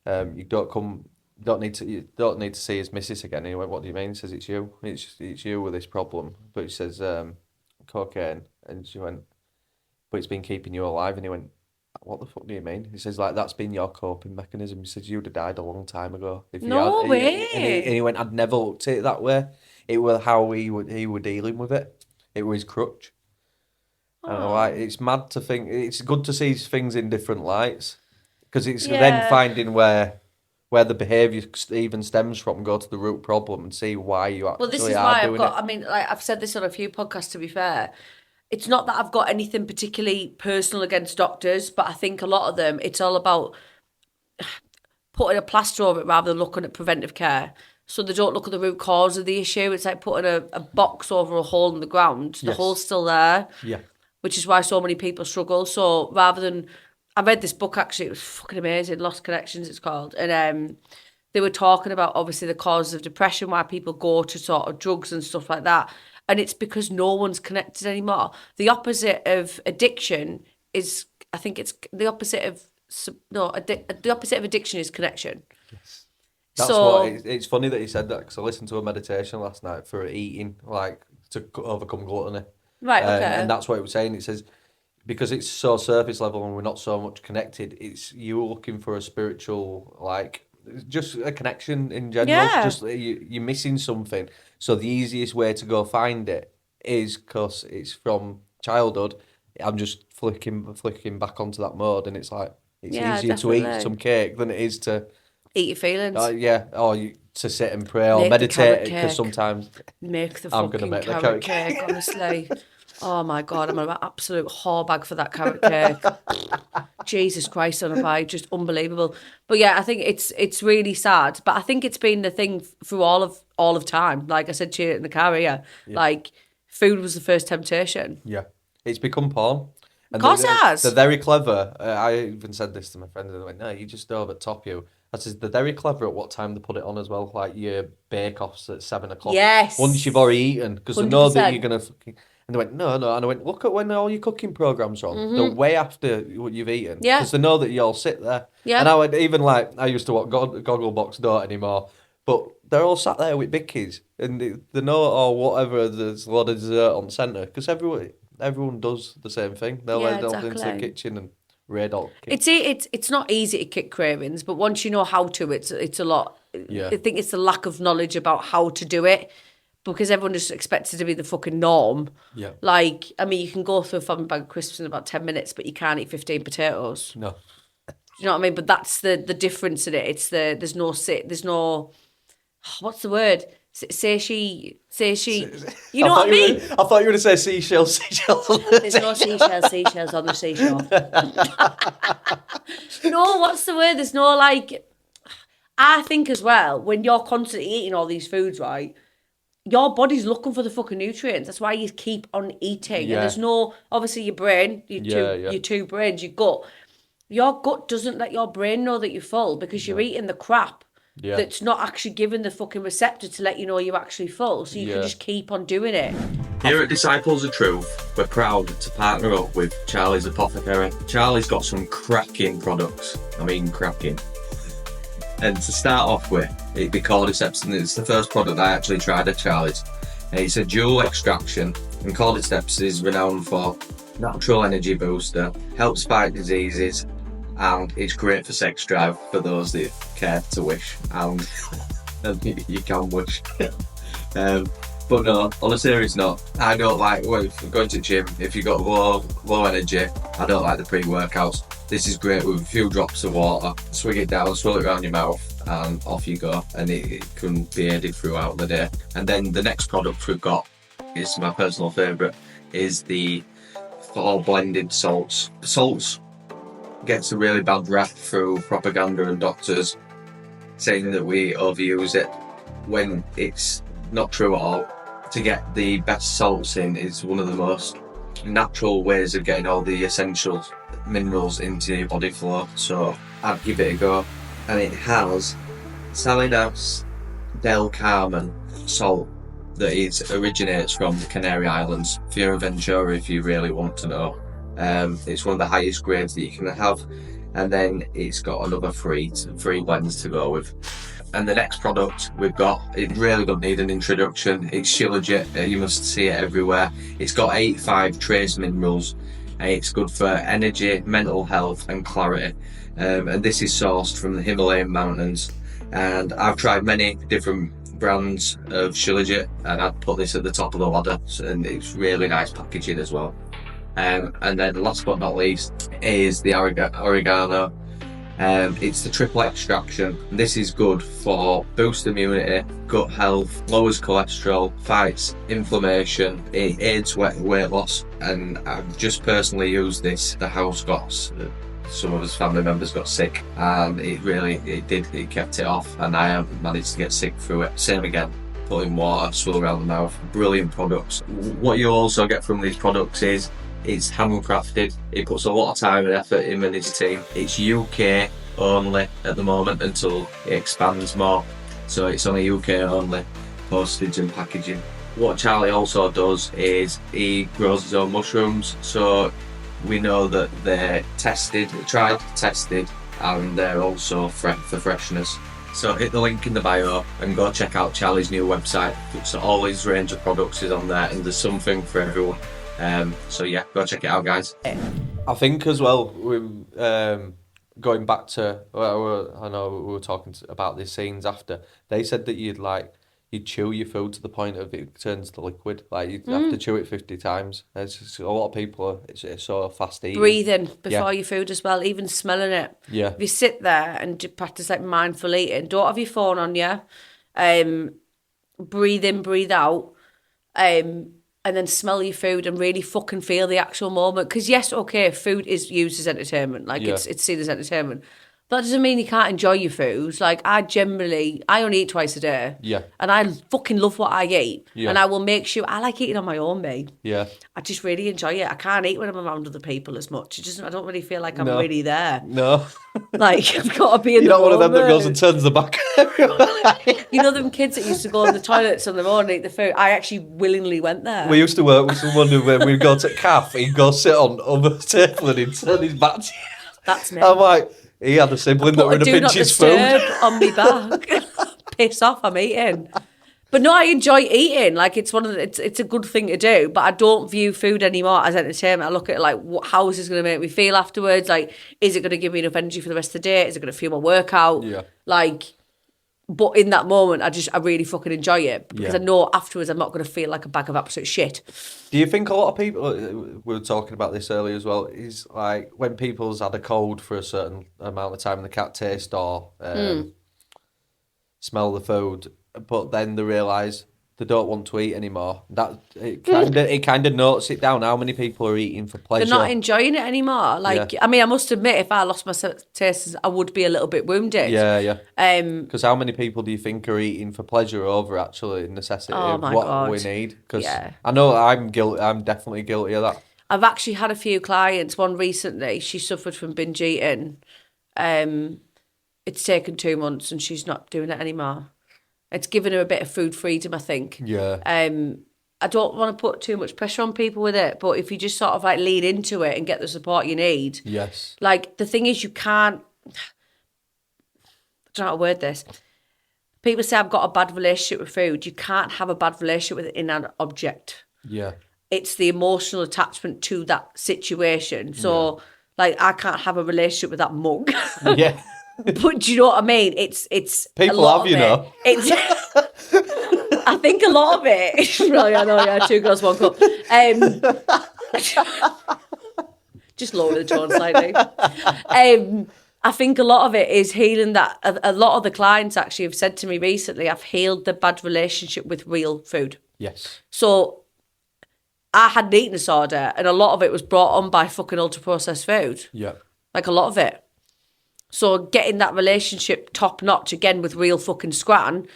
"You don't need to see his missus again." And he went, "What do you mean?" He says, "It's you. It's you with this problem." But he says, "Cocaine," and she went, "But it's been keeping you alive." And he went, "What the fuck do you mean?" He says, "Like, that's been your coping mechanism." He says, "You'd have died a long time ago if you No had." way. And he went, "I'd never looked at it that way. It was how he were dealing with it. It was his crutch." And I'm like, it's mad to think. It's good to see things in different lights, because it's then finding where the behaviour even stems from, go to the root problem and see why you actually are doing it. Well, this is why I've got. I mean, like I've said this on a few podcasts. To be fair, it's not that I've got anything particularly personal against doctors, but I think a lot of them, it's all about putting a plaster over it rather than looking at preventive care. So they don't look at the root cause of the issue. It's like putting a box over a hole in the ground. The hole's still there. Yeah. Which is why so many people struggle. So rather than, I read this book actually, it was fucking amazing, Lost Connections it's called, and they were talking about obviously the causes of depression, why people go to sort of drugs and stuff like that, and it's because no one's connected anymore. The opposite of addiction is, I think it's the opposite of the opposite of addiction is connection. Yes. That's what it's funny that you said that, because I listened to a meditation last night for eating, like to overcome gluttony. Right, okay. And that's what it was saying. It says, because it's so surface level and we're not so much connected, it's you looking for a spiritual, like, just a connection in general. Yeah. Just you're missing something. So the easiest way to go find it is, because it's from childhood, I'm just flicking back onto that mode, and it's like, it's easier definitely. to eat some cake than it is to eat your feelings. Or to sit and pray or Make meditate, because sometimes make the I'm fucking gonna make carrot cake, honestly. Oh my God, I'm an absolute whore bag for that carrot cake. Jesus Christ on a bike, just unbelievable. But yeah, I think it's really sad. But I think it's been the thing through all of time. Like I said to you in the car here, like food was the first temptation. Yeah, it's become porn. Of course it has. They're very clever. I even said this to my friend, and they went, "No, you just over top you." I said, they're very clever at what time they put it on as well. Like your bake-offs at 7 o'clock. Yes. Once you've already eaten, because they know that you're 100%. going to fucking... And they went, no. And I went, look at when all your cooking programmes are on. They're way after what you've eaten. Yeah. Because they know that you all sit there. Yeah. And I went, even like, I used to watch Gogglebox, don't anymore. But they're all sat there with bickies. And they know, or whatever, there's a lot of dessert on centre. Because everyone does the same thing. They'll head off into the kitchen and raid all. It's not easy to kick cravings, but once you know how to, it's a lot. Yeah. I think it's the lack of knowledge about how to do it, because everyone just expects it to be the fucking norm. Yeah. Like, I mean, you can go through a family bag of crisps in about 10 minutes, but you can't eat 15 potatoes. No. Do you know what I mean? But that's the difference in it. It's there's no what's the word? Say she. You know what I mean? I thought you were going to say seashells. There's no seashells on the seashore. No, what's the word? There's no, like, I think as well, when you're constantly eating all these foods, right, your body's looking for the fucking nutrients. That's why you keep on eating. Yeah. And there's no, obviously your brain, your two brains, your gut doesn't let your brain know that you're full, because you're eating the crap. Yeah. That's not actually giving the fucking receptor to let you know you're actually full, so you can just keep on doing it. Here at Disciples of Truth, we're proud to partner up with Charlie's Apothecary. Charlie's got some cracking products. I mean, cracking. And to start off with, it'd be Cordyceps, and it's the first product I actually tried at Charlie's. It's a dual extraction, and Cordyceps is renowned for natural energy booster, helps fight diseases, and it's great for sex drive for those that care to wish, and you can wish. But no, on a serious note, I don't like going to the gym. If you've got low energy, I don't like the pre-workouts. This is great with a few drops of water. Swig it down, swirl it around your mouth, and off you go. And it can be aided throughout the day. And then the next product we've got is my personal favourite, is the fall blended salts. Salts gets a really bad rap through propaganda and doctors saying that we overuse it, when it's not true at all. To get the best salts in is one of the most natural ways of getting all the essential minerals into your body flow, so I'd give it a go. And it has Salinas Del Carmen salt, that it originates from the Canary Islands, Fuerteventura, if you really want to know. It's one of the highest grades that you can have, and then it's got another three blends to go with. And the next product we've got, it really doesn't need an introduction. It's Shilajit. You must see it everywhere. It's got 85 trace minerals. It's good for energy, mental health, and clarity. And this is sourced from the Himalayan mountains. And I've tried many different brands of Shilajit, and I'd put this at the top of the ladder. And it's really nice packaging as well. And then last but not least is the oregano. It's the triple extraction. This is good for boost immunity, gut health, lowers cholesterol, fights inflammation, it aids weight loss. And I've just personally used this. The house got, some of his family members got sick, and it kept it off, and I haven't managed to get sick through it. Same again, put in water, swirl around the mouth. Brilliant products. What you also get from these products is it's handcrafted. He puts a lot of time and effort in with his team. It's UK only at the moment until it expands more. So it's only UK only, postage and packaging. What Charlie also does is he grows his own mushrooms. So we know that they're tried, tested, and they're also for freshness. So hit the link in the bio and go check out Charlie's new website. So all his range of products is on there, and there's something for everyone. So yeah, go check it out, guys. I think as well, going back to, I know we were talking about these scenes after, they said that you'd chew your food to the point of it turns to liquid. Like you'd have to chew it 50 times. It's just, a lot of people, it's so fast eating. Breathing before your food as well, even smelling it. Yeah. If you sit there and you practice like mindful eating, don't have your phone on you. Breathe in, breathe out. And then smell your food and really fucking feel the actual moment. Because yes, okay, food is used as entertainment. Like it's seen as entertainment. But that doesn't mean you can't enjoy your food. Like I only eat twice a day. Yeah. And I fucking love what I eat. Yeah. And I will make sure, I like eating on my own, mate. Yeah. I just really enjoy it. I can't eat when I'm around other people as much. I don't really feel like I'm really there. No. Like I've got to be in the moment. You're not one of them that goes and turns the back. You know them kids that used to go in the toilets on their own and eat the food? I actually willingly went there. We used to work with someone who, when we'd go to CAF, he'd go sit on the table and he'd turn his back to you. That's me. I'm like, he had a sibling that would have pinched his food. On me back. Piss off, I'm eating. But no, I enjoy eating. Like it's it's a good thing to do. But I don't view food anymore as entertainment. I look at it like, how is this going to make me feel afterwards? Like, is it going to give me enough energy for the rest of the day? Is it going to fuel my workout? Yeah. Like, but in that moment, I really fucking enjoy it because I know afterwards I'm not going to feel like a bag of absolute shit. Do you think a lot of people, we were talking about this earlier as well, is like when people's had a cold for a certain amount of time and they can't taste or smell the food, but then they realise they don't want to eat anymore. That it kind of notes it down how many people are eating for pleasure. They're not enjoying it anymore. Like, I mean, I must admit, if I lost my taste, I would be a little bit wounded. Yeah. Because how many people do you think are eating for pleasure over actually necessity of what we need? Because I know I'm guilty. I'm definitely guilty of that. I've actually had a few clients. One recently, she suffered from binge eating. It's taken 2 months, and she's not doing it anymore. It's given her a bit of food freedom, I think. Yeah. I don't want to put too much pressure on people with it, but if you just sort of like lean into it and get the support you need. Yes. Like the thing is, you can't. I don't know how to word this. People say I've got a bad relationship with food. You can't have a bad relationship with an inanimate object. Yeah. It's the emotional attachment to that situation. So, like, I can't have a relationship with that mug. Yeah. But do you know what I mean? It's people have, you know. It's I think a lot of it is really, I know, 2 girls, 1 cup. Just lower the tone slightly. I think a lot of it is healing that. A lot of the clients actually have said to me recently, I've healed the bad relationship with real food. Yes. So I had an eating disorder, and a lot of it was brought on by fucking ultra-processed food. Yeah. Like a lot of it. So getting that relationship top notch again with real fucking scran,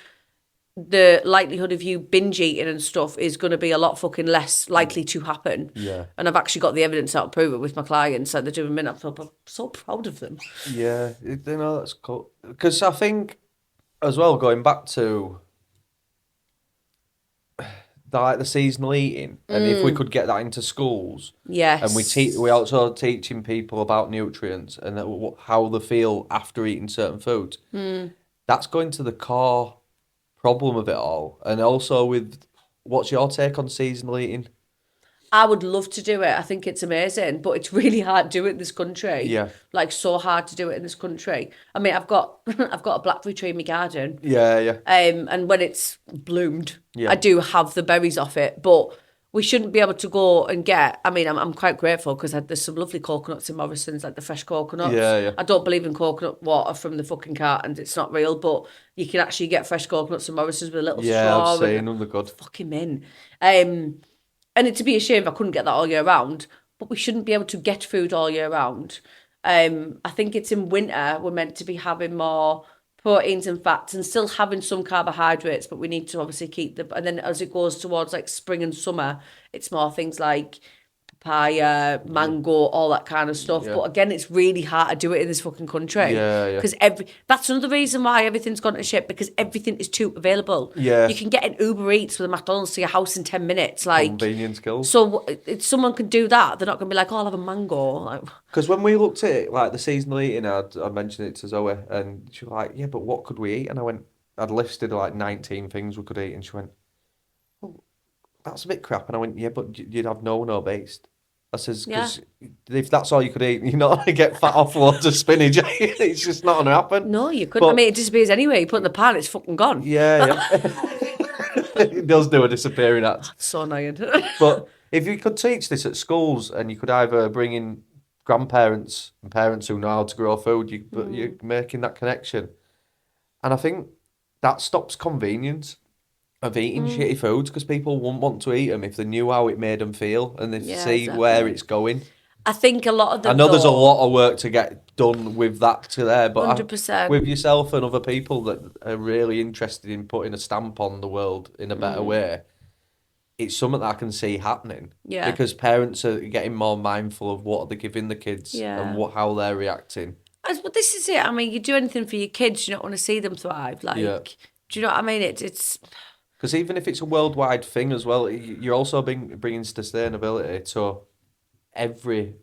the likelihood of you binge eating and stuff is going to be a lot fucking less likely to happen. Yeah. And I've actually got the evidence out to prove it with my clients that they're doing minute. I'm so proud of them. Yeah, you know, that's cool. Because I think as well, going back to like the seasonal eating, and if we could get that into schools, yes, and we also teaching people about nutrients and how they feel after eating certain foods, that's going to the core problem of it all. And also with, what's your take on seasonal eating? I would love to do it. I think it's amazing, but it's really hard to do it in this country. Yeah. Like, so hard to do it in this country. I mean, I've got a blackberry tree in my garden. Yeah, yeah. And when it's bloomed, Yeah. I do have the berries off it, but we shouldn't be able to go and get, I mean, I'm quite grateful because there's some lovely coconuts in Morrison's, like the fresh coconuts. Yeah, yeah. I don't believe in coconut water from the fucking carton. It's not real, but you can actually get fresh coconuts in Morrison's with a little straw. Yeah, I've seen them, they're good. Fucking min. And it'd be a shame if I couldn't get that all year round, but we shouldn't be able to get food all year round. I think it's in winter we're meant to be having more proteins and fats and still having some carbohydrates, but we need to obviously keep and then as it goes towards like spring and summer, it's more things like papaya, mango, all that kind of stuff. Yeah. But again, it's really hard to do it in this fucking country. Yeah, yeah. Because that's another reason why everything's gone to shit, because everything is too available. Yeah. You can get an Uber Eats with a McDonald's to your house in 10 minutes. Like, convenience skills. So if someone can do that, they're not going to be like, oh, I'll have a mango. Because when we looked at it, like the seasonal eating, I mentioned it to Zoe, and she was like, yeah, but what could we eat? And I'd listed like 19 things we could eat, and she went, oh, that's a bit crap. And I went, yeah, but you'd have no based. I says, because if that's all you could eat, you're not going to get fat off loads of spinach. It's just not going to happen. No, you couldn't. I mean, it disappears anyway. You put it in the pan, it's fucking gone. Yeah. It does do a disappearing act. That's so annoying. But if you could teach this at schools, and you could either bring in grandparents and parents who know how to grow food, but you're making that connection. And I think that stops convenience of eating shitty foods, because people wouldn't want to eat them if they knew how it made them feel and they see exactly. where it's going. I think a lot of them. I know there's a lot of work to get done with that to there, but 100%. With yourself and other people that are really interested in putting a stamp on the world in a better way, it's something that I can see happening. Yeah. Because parents are getting more mindful of what they're giving the kids and how they're reacting. But this is it. I mean, you do anything for your kids, you don't want to see them thrive. Like, do you know what I mean? It's. Because even if it's a worldwide thing as well, you're also bringing sustainability to every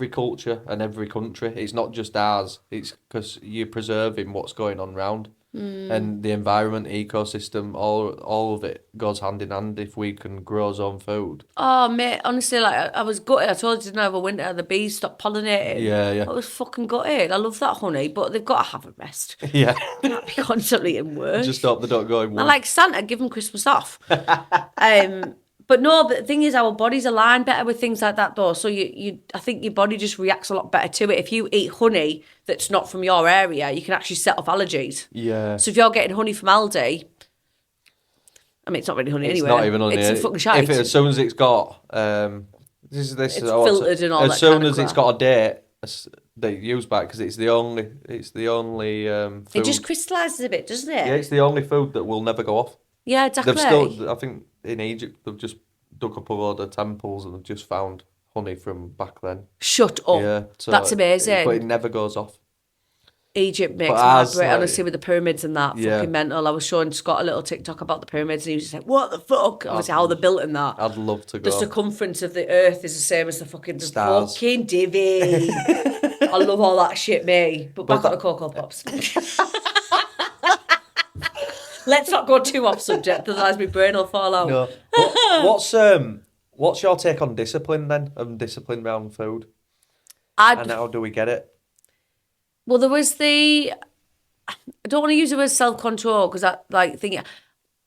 culture and every country. It's not just ours. It's because you're preserving what's going on around. And the environment, ecosystem, all of it goes hand in hand if we can grow our own food. Oh, mate, honestly, like, I was gutted. I told you didn't have a winter, the bees stopped pollinating. Yeah. I was fucking gutted. I love that honey, but they've got to have a rest. Yeah. Can't be constantly in work. Just hope they don't go in work. I like Santa, give them Christmas off. But the thing is, our bodies align better with things like that, though. So I think your body just reacts a lot better to it. If you eat honey that's not from your area, you can actually set off allergies. Yeah. So if you're getting honey from Aldi, I mean, it's not really honey anyway. It's not even honey. It's fucking shite. As soon as it's got it's filtered and all that. As soon kind of as it's crap. got a date, they use back, because it's the only food. It just crystallises a bit, doesn't it? Yeah, it's the only food that will never go off. Yeah, exactly. I think in Egypt they've just dug up a load of temples and they've just found honey from back then. Shut up. Yeah, so that's amazing. But it never goes off. Egypt makes me heartbreak, honestly, with the pyramids and that. Fucking mental. I was showing Scott a little TikTok about the pyramids and he was just like, what the fuck? Obviously, how they're built in that. I'd love to go. The circumference of the earth is the same as the fucking stars. Fucking divvy. I love all that shit, me. But back on the Cocoa Pops. Let's not go too off subject, otherwise my brain will fall out. No. What's your take on discipline then? Discipline around food? And how do we get it? Well, there was I don't want to use the word self-control because I like think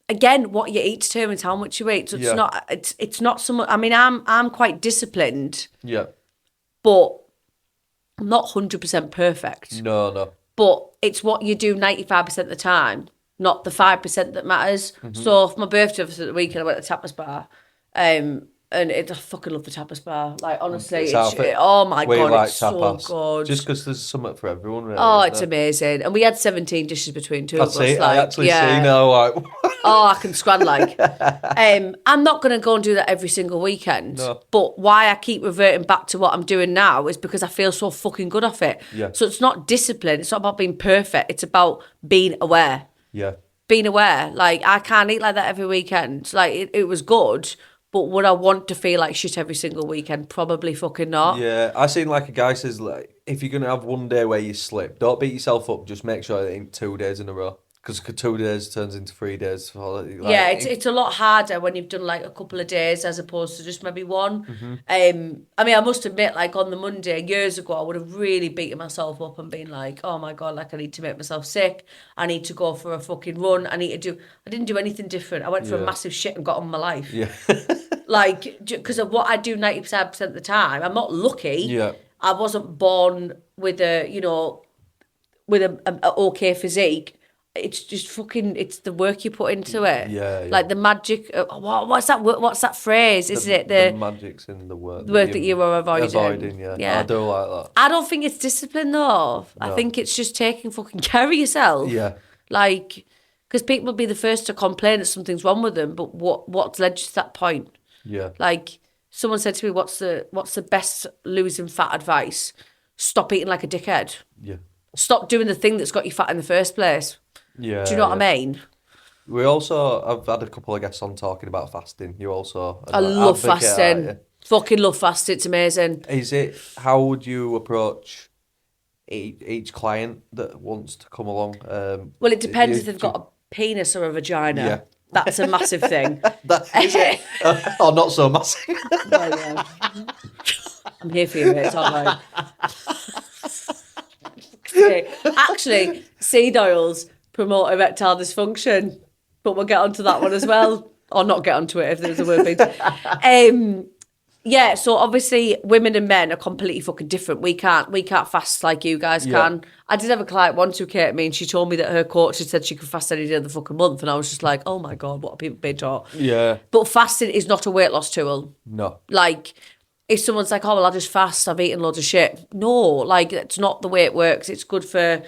again what you eat determines how much you eat. So it's not so much. I mean, I'm quite disciplined. Yeah. But I'm not 100% perfect. No. But it's what you do 95% of the time, not the 5% that matters. Mm-hmm. So for my birthday the weekend, I went to tapas bar. And I fucking love the tapas bar. Like, honestly, oh my God, like it's tapas. so good. Just because there's something for everyone, really. Oh, it's amazing. And we had 17 dishes between two of us. Like, I actually see now. Like... oh, I can scran like. I'm not going to go and do that every single weekend. No. But why I keep reverting back to what I'm doing now is because I feel so fucking good off it. Yeah. So it's not discipline. It's not about being perfect. It's about being aware. Yeah. being aware. Like, I can't eat like that every weekend. Like, it was good, but would I want to feel like shit every single weekend? Probably fucking not. Yeah, I seen like a guy says, like, if you're gonna have one day where you slip, don't beat yourself up. Just make sure it ain't 2 days in a row. Because 2 days turns into 3 days. Like, yeah, it's a lot harder when you've done like a couple of days as opposed to just maybe one. Mm-hmm. I mean, I must admit, like on the Monday years ago, I would have really beaten myself up and been like, oh my God, like I need to make myself sick. I need to go for a fucking run. I didn't do anything different. I went for a massive shit and got on with my life. Yeah. Like, because of what I do 90% of the time, I'm not lucky. Yeah. I wasn't born with a okay physique. It's just fucking, it's the work you put into it. Yeah. Like the magic, what's that phrase? Is it the magic's in the work. The work that you were avoiding. Yeah. I do like that. I don't think it's discipline though. No. I think it's just taking fucking care of yourself. Yeah. Like, because people will be the first to complain that something's wrong with them, but what's led you to that point? Yeah. Like, someone said to me, what's the best losing fat advice? Stop eating like a dickhead. Yeah. Stop doing the thing that's got you fat in the first place. Yeah. Do you know what I mean? I've had a couple of guests on talking about fasting. You also... I love fasting. Fucking love fasting. It's amazing. How would you approach each client that wants to come along? Well, it depends if they've got a penis or a vagina. Yeah. That's a massive thing. Is it? Or not so massive? Yeah. I'm here for you, mate. It's all right. Actually, seed oils promote erectile dysfunction, but we'll get onto that one as well, or not get onto it if there's a word being. Yeah, so obviously women and men are completely fucking different. We can't fast like you guys can. I did have a client once who came to me and she told me that her coach had said she could fast any day of the fucking month, and I was just like, oh my God, what are people being taught? Yeah. But fasting is not a weight loss tool. No. Like, if someone's like, oh, well, I'll just fast, I've eaten loads of shit. No, like, that's not the way it works. It's good for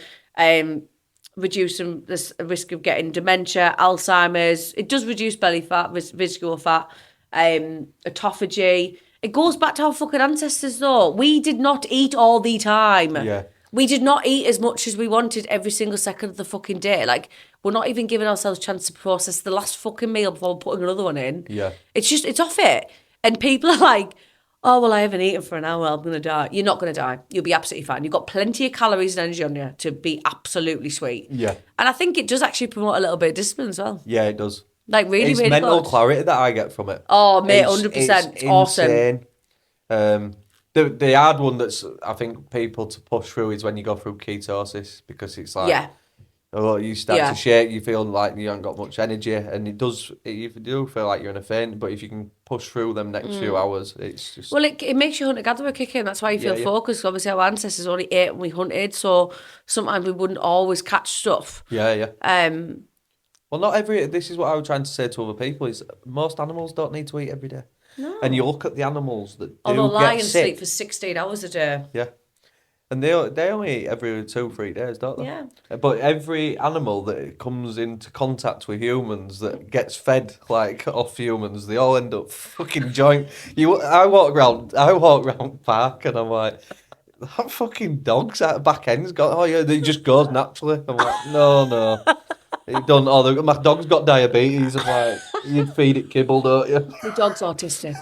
reducing the risk of getting dementia, Alzheimer's. It does reduce belly fat, visceral fat, autophagy. It goes back to our fucking ancestors, though. We did not eat all the time. Yeah. We did not eat as much as we wanted every single second of the fucking day. Like, we're not even giving ourselves a chance to process the last fucking meal before putting another one in. Yeah. It's off it. And people are like, oh, well, I haven't eaten for an hour, I'm going to die. You're not going to die. You'll be absolutely fine. You've got plenty of calories and energy on you to be absolutely sweet. Yeah. And I think it does actually promote a little bit of discipline as well. Yeah, it does. Like, really, it's really mental good. clarity that I get from it. Oh, mate, 100%. It's awesome. Insane. The hard one that's, I think, people to push through is when you go through ketosis, because it's like, you start to shake, you feel like you haven't got much energy, and you do feel like you're in a faint, but if you can push through them next few hours, it's just... Well, it makes your hunter-gatherer kick in, that's why you feel focused. Obviously, our ancestors only ate and we hunted, so sometimes we wouldn't always catch stuff. Yeah. Well, this is what I was trying to say to other people, is most animals don't need to eat every day. No. And you look at the animals that do Although lions get sick. sleep for 16 hours a day. Yeah. And they only eat every 2-3 days, don't they? Yeah. But every animal that comes into contact with humans that gets fed like off humans, they all end up fucking joint. I walk around park and I'm like, that fucking dog's at the back end's got. Oh yeah, he just goes naturally. I'm like, no. He done. Oh, my dog's got diabetes. I'm like, you'd feed it kibble, don't you? The dog's autistic.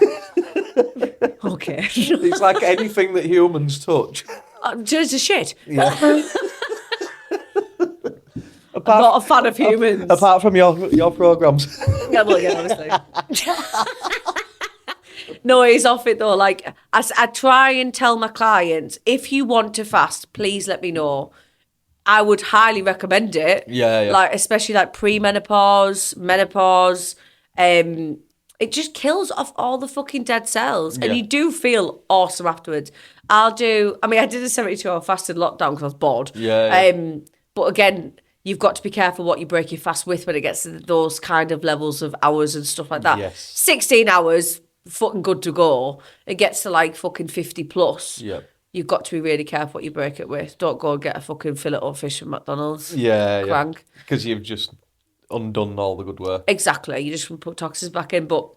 Okay. It's like anything that humans touch. It's a shit. Yeah. I'm not a fan of humans. Apart from your programmes. Yeah, well, yeah, obviously. No, he's off it though. Like, I try and tell my clients, if you want to fast, please let me know. I would highly recommend it. Yeah. Like, especially like pre-menopause, menopause. It just kills off all the fucking dead cells. And you do feel awesome afterwards. I did a 72-hour fasted lockdown because I was bored. Yeah. But again, you've got to be careful what you break your fast with when it gets to those kind of levels of hours and stuff like that. Yes. 16 hours, fucking good to go. It gets to like fucking 50 plus. Yeah. You've got to be really careful what you break it with. Don't go and get a fucking fillet of fish from McDonald's. Yeah. Crank. Because you've just undone all the good work. Exactly. You just put toxins back in. But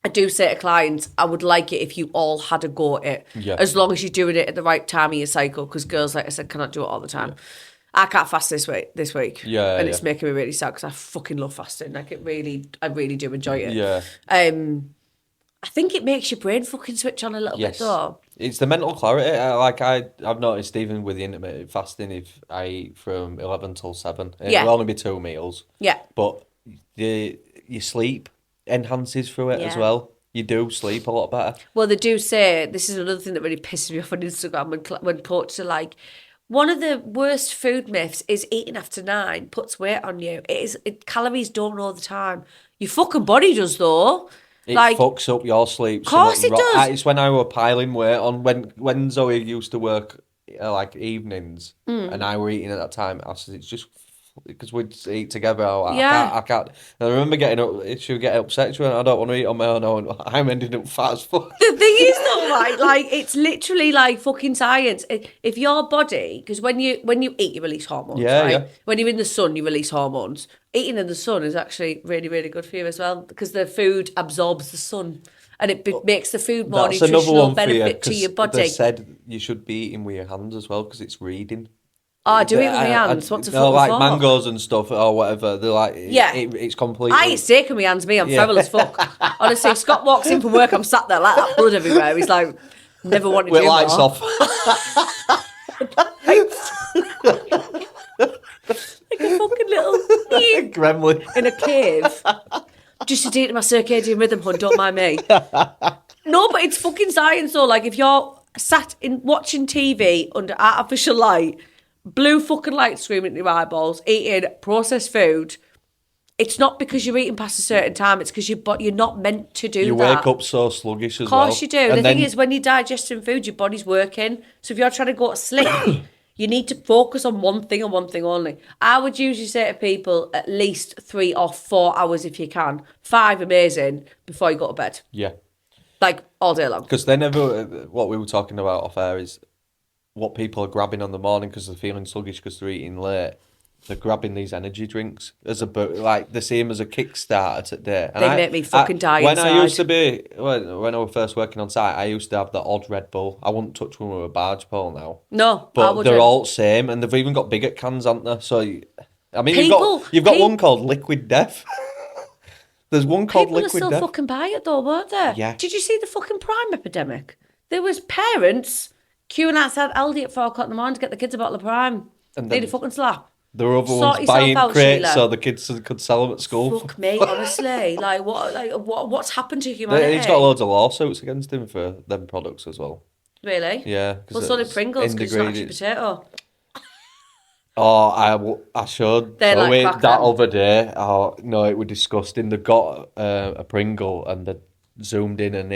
I do say to clients, I would like it if you all had a go at it. Yeah. As long as you're doing it at the right time of your cycle. Because girls, like I said, cannot do it all the time. Yeah. I can't fast this week. Yeah, and it's making me really sad because I fucking love fasting. Like I really do enjoy it. Yeah. I think it makes your brain fucking switch on a little bit though. It's the mental clarity. I've noticed even with the intermittent fasting, if I eat from 11 till 7, it'll only be 2 meals. Yeah. But your sleep enhances through it as well. You do sleep a lot better. Well, they do say, this is another thing that really pisses me off on Instagram when coaches are like, one of the worst food myths is eating after 9 puts weight on you. Calories don't all the time. Your fucking body does though. It fucks up your sleep. Of course it does. It's when I were piling weight on, when Zoe used to work like evenings and I were eating at that time, I said, it's just because we'd eat together. I can't. And I remember getting up, she would get upset. She went, I don't want to eat on my own. I'm ending up fat as fuck. The thing is though, right, like it's literally like fucking science. If your body, because when you eat, you release hormones, right? Yeah. When you're in the sun, you release hormones. Eating in the sun is actually really, really good for you as well because the food absorbs the sun and it makes the food more nutritional benefit to your body. They said you should be eating with your hands as well because it's reading. Oh, I do eat with my hands. What's a fucking like for? Mangoes and stuff or whatever. They're like, it's completely. I eat steak with my hands. I'm feral as fuck. Honestly, if Scott walks in from work, I'm sat there like that, blood everywhere. He's like, never wanted to with do lights more. off. Like a fucking little gremlin in a cave. Just to do it to my circadian rhythm, hun. Don't mind me. No, but it's fucking science though. Like if you're sat in watching TV under artificial light, blue fucking light screaming at your eyeballs, eating processed food, it's not because you're eating past a certain time, it's because you're not meant to do that. You wake up so sluggish as well. Of course you do. And the thing is, when you're digesting food, your body's working. So if you're trying to go to sleep, you need to focus on one thing and one thing only. I would usually say to people, at least 3 or 4 hours if you can. 5, amazing, before you go to bed. Yeah. Like, all day long. Because they never, what we were talking about off air is what people are grabbing on the morning because they're feeling sluggish because they're eating late. They're grabbing these energy drinks as they see them as a kickstarter today. And they make me fucking die inside. I used to be, when I was first working on site, I used to have the odd Red Bull. I wouldn't touch one with a barge pole now. No, but they're all the same, and they've even got bigger cans, haven't they? So, I mean, you've got one called Liquid Death. There's one called Liquid Death. People are still fucking buying it though, weren't they? Yeah. Did you see the fucking Prime epidemic? There was parents queuing outside Aldi at 4 o'clock in the morning to get the kids a bottle of Prime. Need a fucking slap. There were other ones buying crates so the kids could sell them at school. Fuck me, honestly. What's happened to humanity? He's got loads of lawsuits against him for them products as well. Really? Yeah. Well, so did Pringles because it's not actually potato. Oh, I showed that other day. Oh, no, it was disgusting. They got a Pringle and they zoomed in and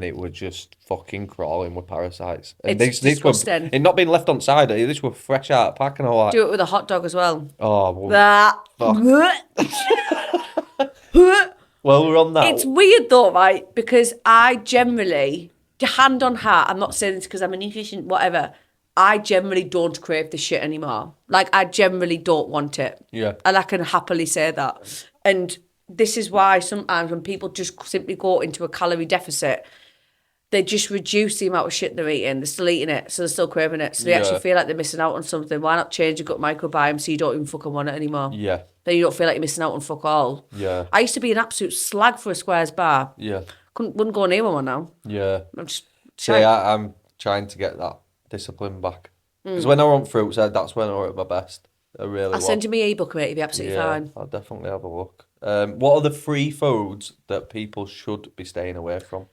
it was just fucking crawling with parasites. And it's disgusting. It not being left on side. This were fresh out of pack and all that. Do it with a hot dog as well. Oh, well, well, we're on that. It's weird though, right? Because I generally, hand on heart, I'm not saying this because I'm a nutrition, whatever. I generally don't crave this shit anymore. Like, I generally don't want it. Yeah. And I can happily say that. And this is why sometimes when people just simply go into a calorie deficit, they just reduce the amount of shit they're eating. They're still eating it, so they're still craving it. So they actually feel like they're missing out on something. Why not change your gut microbiome so you don't even fucking want it anymore? Yeah. Then you don't feel like you're missing out on fuck all. Yeah. I used to be an absolute slag for a Squares bar. Yeah. Wouldn't go near one now. Yeah. I'm just I'm trying to get that discipline back. Because when I want fruits, that's when I'm at my best. I'll send you my ebook, mate. You'll be absolutely fine. I'll definitely have a look. What are the free foods that people should be staying away from?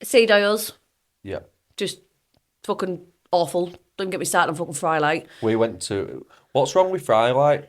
Seed oils. Yeah. Just fucking awful. Don't get me started on fucking Frylight. We went to... What's wrong with Frylight?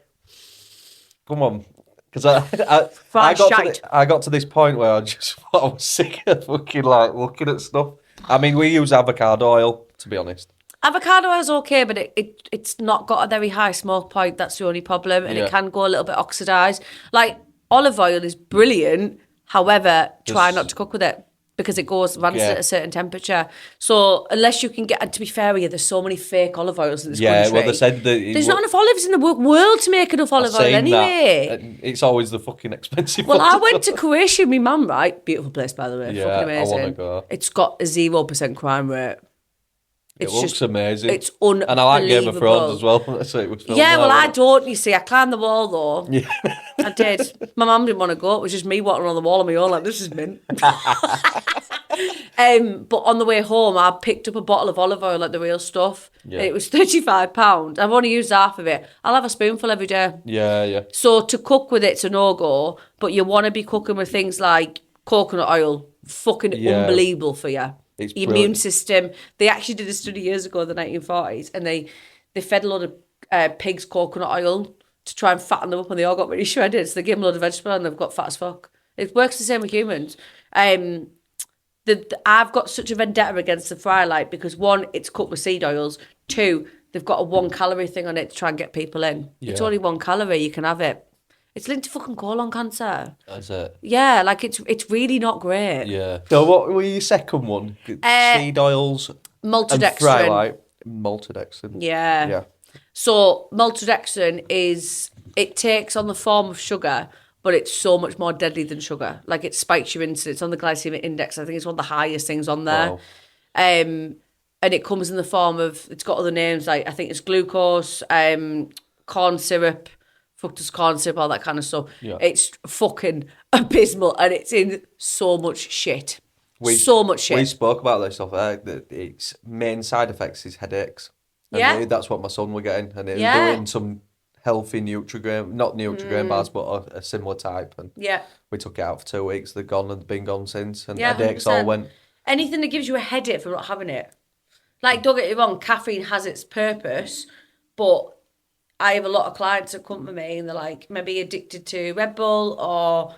Come on. Because I got to this point where I was sick of fucking like looking at stuff. I mean, we use avocado oil, to be honest. Avocado oil is okay, but it's not got a very high smoke point. That's the only problem, and it can go a little bit oxidised. Like, olive oil is brilliant. However, try not to cook with it because it goes rancid at a certain temperature. So unless you can get, and to be fair with you, there's so many fake olive oils in this country. Yeah, well, they said that... There's not enough olives in the world to make enough olive oil anyway. It's always the fucking expensive Well, one. I went to Croatia with my mum, right? Beautiful place, by the way. Yeah, fucking amazing. I want to go. It's got a 0% crime rate. It looks amazing. It's unbelievable. And I like Game of Thrones as well. So it was yeah, well, I don't, you see. I climbed the wall, though. Yeah. I did. My mum didn't want to go. It was just me walking on the wall on my own, like, this is mint. But on the way home, I picked up a bottle of olive oil, like the real stuff. Yeah. It was £35. I've only used half of it. I'll have a spoonful every day. Yeah. So to cook with it's a no-go, but you want to be cooking with things like coconut oil. Fucking unbelievable for you. It's your immune system. They actually did a study years ago in the 1940s, and they fed a lot of pigs coconut oil to try and fatten them up, and they all got really shredded. So they gave them a lot of vegetable, and they've got fat as fuck. It works the same with humans. I've got such a vendetta against the fry light because, one, it's cooked with seed oils. Two, they've got a 1 calorie thing on it to try and get people in. Yeah. It's only 1 calorie. You can have it. It's linked to fucking colon cancer. That's it. Yeah, like it's really not great. Yeah. So what were your second one? Seed oils, maltodextrin. And fry light. Maltodextrin. Yeah. So maltodextrin it takes on the form of sugar, but it's so much more deadly than sugar. Like it spikes your insulin. It's on the glycemic index. I think it's one of the highest things on there. Wow. And it comes in the form of, it's got other names, like I think it's glucose, corn syrup, fructose corn syrup, all that kind of stuff. Yeah. It's fucking abysmal, and it's in so much shit. So much shit. We spoke about this stuff. Its main side effects is headaches. And that's what my son was getting, and he was doing some healthy Nutrigrain, not Nutrigrain bars, but a similar type. And we took it out for 2 weeks. They're gone and been gone since, and headaches 100%. All went. Anything that gives you a headache for not having it. Like, don't get me wrong, caffeine has its purpose, but I have a lot of clients that come to me and they're like maybe addicted to Red Bull or,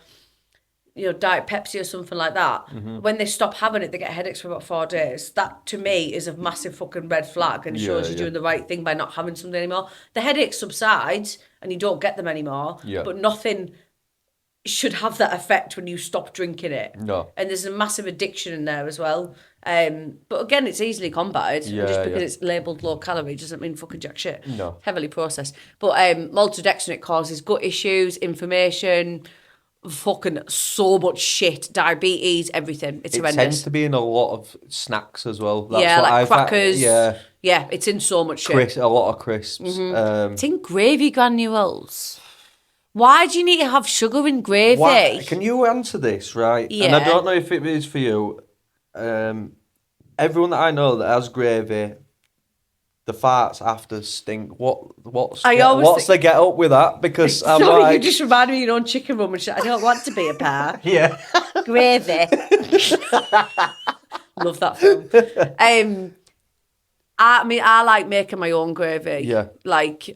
you know, Diet Pepsi or something like that. Mm-hmm. When they stop having it, they get headaches for about 4 days. That, to me, is a massive fucking red flag and shows you're doing the right thing by not having something anymore. The headache subsides and you don't get them anymore, but nothing should have that effect when you stop drinking it. No. And there's a massive addiction in there as well. But again, it's easily combated. Just because it's labelled low calorie doesn't mean fucking jack shit. No. Heavily processed. But maltodextrin, it causes gut issues, inflammation, fucking so much shit, diabetes, everything. It's horrendous. It tends to be in a lot of snacks as well. That's like crackers. Yeah, it's in so much shit. A lot of crisps. Mm-hmm. It's in gravy granules. Why do you need to have sugar in gravy? Can you answer this, right? Yeah. And I don't know if it is for you. Everyone that I know that has gravy, the farts after stink. What's the get up with that? Because I'm sorry, like, you just reminded me of your own chicken room and shit. I don't want to be a par. Yeah. Gravy. Love that film. I mean, I like making my own gravy. Yeah. Like,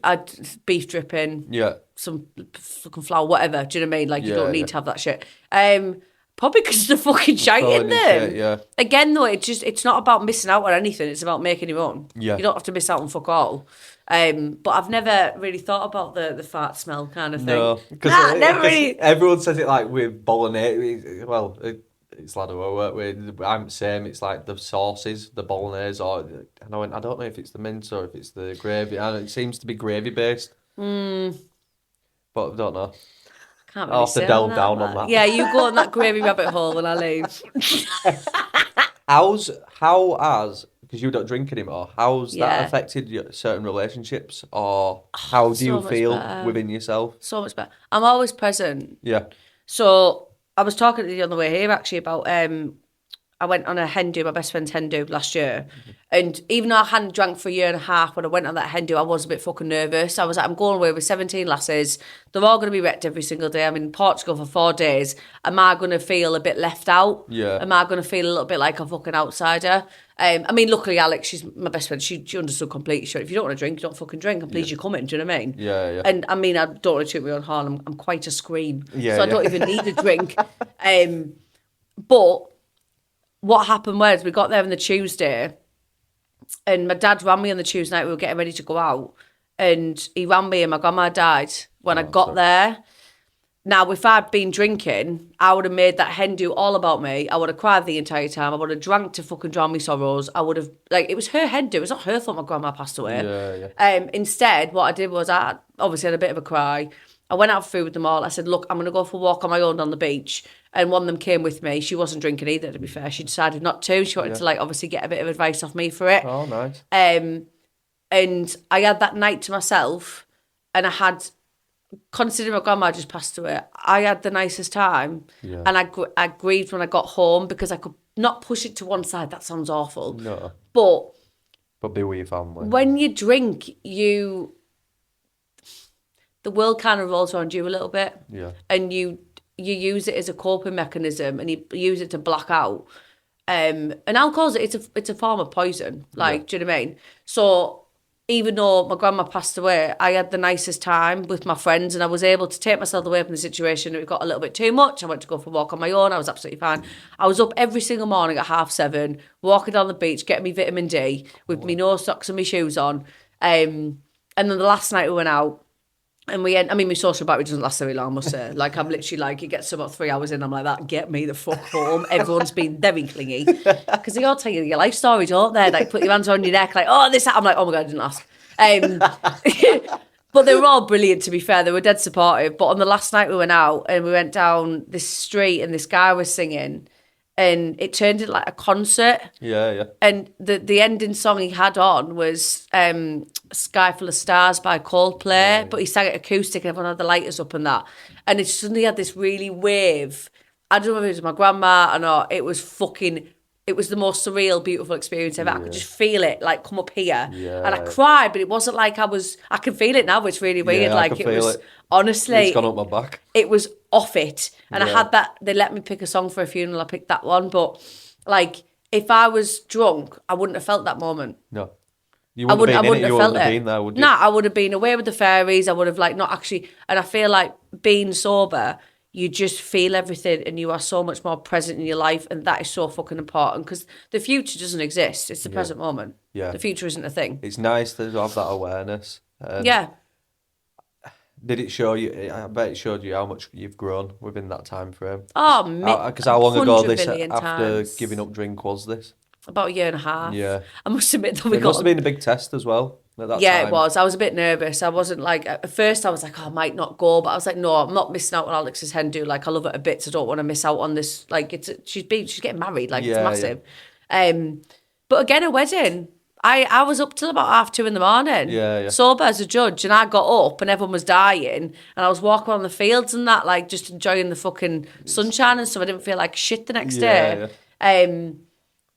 beef dripping. Yeah. Some fucking flour, whatever. Do you know what I mean? Like, you don't need to have that shit. Probably because there's a fucking shite in them. Yeah. Again, though, it's not about missing out on anything. It's about making your own. Yeah. You don't have to miss out on fuck all. But I've never really thought about the fart smell kind of thing. No, because never really. Everyone says it like with bolognese. Well, it's like I work with. I'm the same. It's like the sauces, the bolognese, I don't know if it's the mince or if it's the gravy. And it seems to be gravy based. But I don't know. I'll have to delve down on that. Yeah, you go on that gravy rabbit hole when I leave. How has, because you don't drink anymore, how's that affected your certain relationships, or how do you feel within yourself? So much better. I'm always present. Yeah. So I was talking to you on the way here actually about I went on a hen do, my best friend's hen do last year. Mm-hmm. And even though I hadn't drank for a year and a half, when I went on that hen do, I was a bit fucking nervous. I was like, I'm going away with 17 lasses. They're all going to be wrecked every single day. I'm in Portugal for 4 days. Am I going to feel a bit left out? Yeah. Am I going to feel a little bit like a fucking outsider? I mean, luckily, Alex, she's my best friend. She understood completely. Sure, if you don't want to drink, you don't fucking drink. I'm pleased you're coming. Do you know what I mean? Yeah, yeah. And I mean, I don't want to toot my own horn. I'm quite a scream. Yeah, so I don't even need a drink. But what happened was we got there on the Tuesday and my dad ran me on the Tuesday night. We were getting ready to go out and he ran me and my grandma died when I got there. Now, if I'd been drinking, I would have made that hen do all about me. I would have cried the entire time. I would have drank to fucking drown my sorrows. I would have, like, it was her hen do. It's not her fault my grandma passed away. Yeah. Instead, what I did was I obviously had a bit of a cry. I went out for food with them all. I said, look, I'm going to go for a walk on my own on the beach. And one of them came with me. She wasn't drinking either, to be fair. She decided not to. She wanted to, like, obviously get a bit of advice off me for it. Oh, nice. And I had that night to myself, and I had, considering my grandma just passed away, I had the nicest time. Yeah. And I grieved when I got home because I could not push it to one side. That sounds awful. No. But be with your family. When you drink, the world kind of rolls around you a little bit. Yeah. And you use it as a coping mechanism, and you use it to black out. And alcohol, it's a form of poison. Like, do you know what I mean? So even though my grandma passed away, I had the nicest time with my friends, and I was able to take myself away from the situation. It got a little bit too much. I went to go for a walk on my own. I was absolutely fine. I was up every single morning at 7:30, walking down the beach, getting me vitamin D with me no socks and my shoes on. And then the last night we went out, and my social battery doesn't last very long, I must say. Like, I'm literally like, it gets about 3 hours in, I'm like, that, get me the fuck home. Everyone's been very clingy. Because they all tell you your life story, don't they? Like, put your hands on your neck, like, oh, this, that. I'm like, oh my God, I didn't ask. But they were all brilliant, to be fair. They were dead supportive. But on the last night we went out, and we went down this street, and this guy was singing, and it turned into like a concert. Yeah. And the ending song he had on was Sky Full of Stars by Coldplay, but he sang it acoustic, and everyone had the lighters up and that. And it suddenly had this really wave. I don't know if it was my grandma or not. It was the most surreal, beautiful experience ever. I could just feel it, like, come up here. Yeah. And I cried, but it wasn't like I can feel it now. It's really weird. Yeah, like, it was, honestly. It's gone up my back. It was off it. And I had that, they let me pick a song for a funeral. I picked that one. But, like, if I was drunk, I wouldn't have felt that moment. No. You wouldn't have been there, would you? Nah, I would have been away with the fairies. I would have, like, not actually. And I feel like being sober, you just feel everything, and you are so much more present in your life, and that is so fucking important, because the future doesn't exist. It's the present moment. Yeah. The future isn't a thing. It's nice to have that awareness. Yeah. Did it show you? I bet it showed you how much you've grown within that time frame. Oh, because how long ago this after times. Giving up drink was this? About a year and a half. Yeah. I must admit that it must have been a big test as well at that time. It was. I was a bit nervous. I wasn't like, at first I was like, oh, I might not go, but I was like, no, I'm not missing out on Alex's hen do. Like, I love it a bit, so I don't want to miss out on this. Like, she's getting married. Like, it's massive. Yeah. But again, a wedding. I was up till about 2:30 in the morning. Yeah. Sober as a judge, and I got up and everyone was dying, and I was walking around the fields and that, like, just enjoying the fucking sunshine and stuff. I didn't feel like shit the next day. Yeah.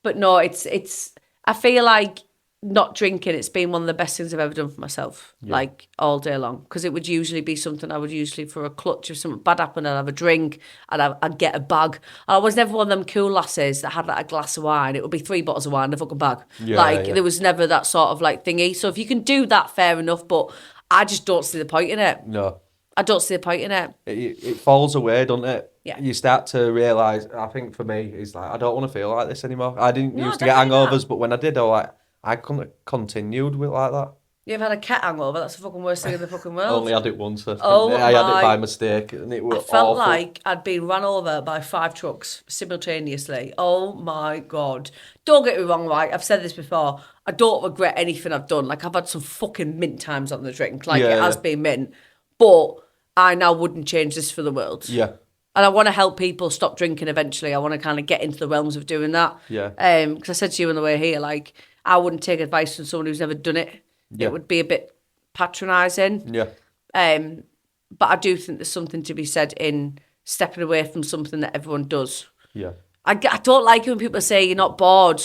But no, it's I feel like not drinking, it's been one of the best things I've ever done for myself, like, all day long. Because it would usually be something I would usually, for a clutch, if something bad happened, I'd have a drink, I'd get a bag. And I was never one of them cool lasses that had, like, a glass of wine. It would be 3 bottles of wine in a fucking bag. There was never that sort of, like, thingy. So if you can do that, fair enough, but I just don't see the point in it. No. I don't see the point in it. It falls away, doesn't it? Yeah. You start to realise, I think for me, it's like, I don't want to feel like this anymore. I didn't used to get hangovers, but when I did, I couldn't have continued with like that. You ever had a cat hangover? That's the fucking worst thing in the fucking world. Only had it once. I had it by mistake, and it was awful. I felt like I'd been run over by 5 trucks simultaneously. Oh my God. Don't get me wrong, right? I've said this before. I don't regret anything I've done. Like, I've had some fucking mint times on the drink. Like, it has been mint. But I now wouldn't change this for the world. Yeah. And I want to help people stop drinking eventually. I want to kind of get into the realms of doing that. Yeah. Because I said to you on the way here, like, I wouldn't take advice from someone who's never done it. Yeah. It would be a bit patronising. Yeah. But I do think there's something to be said in stepping away from something that everyone does. Yeah. I don't like it when people say you're not bored.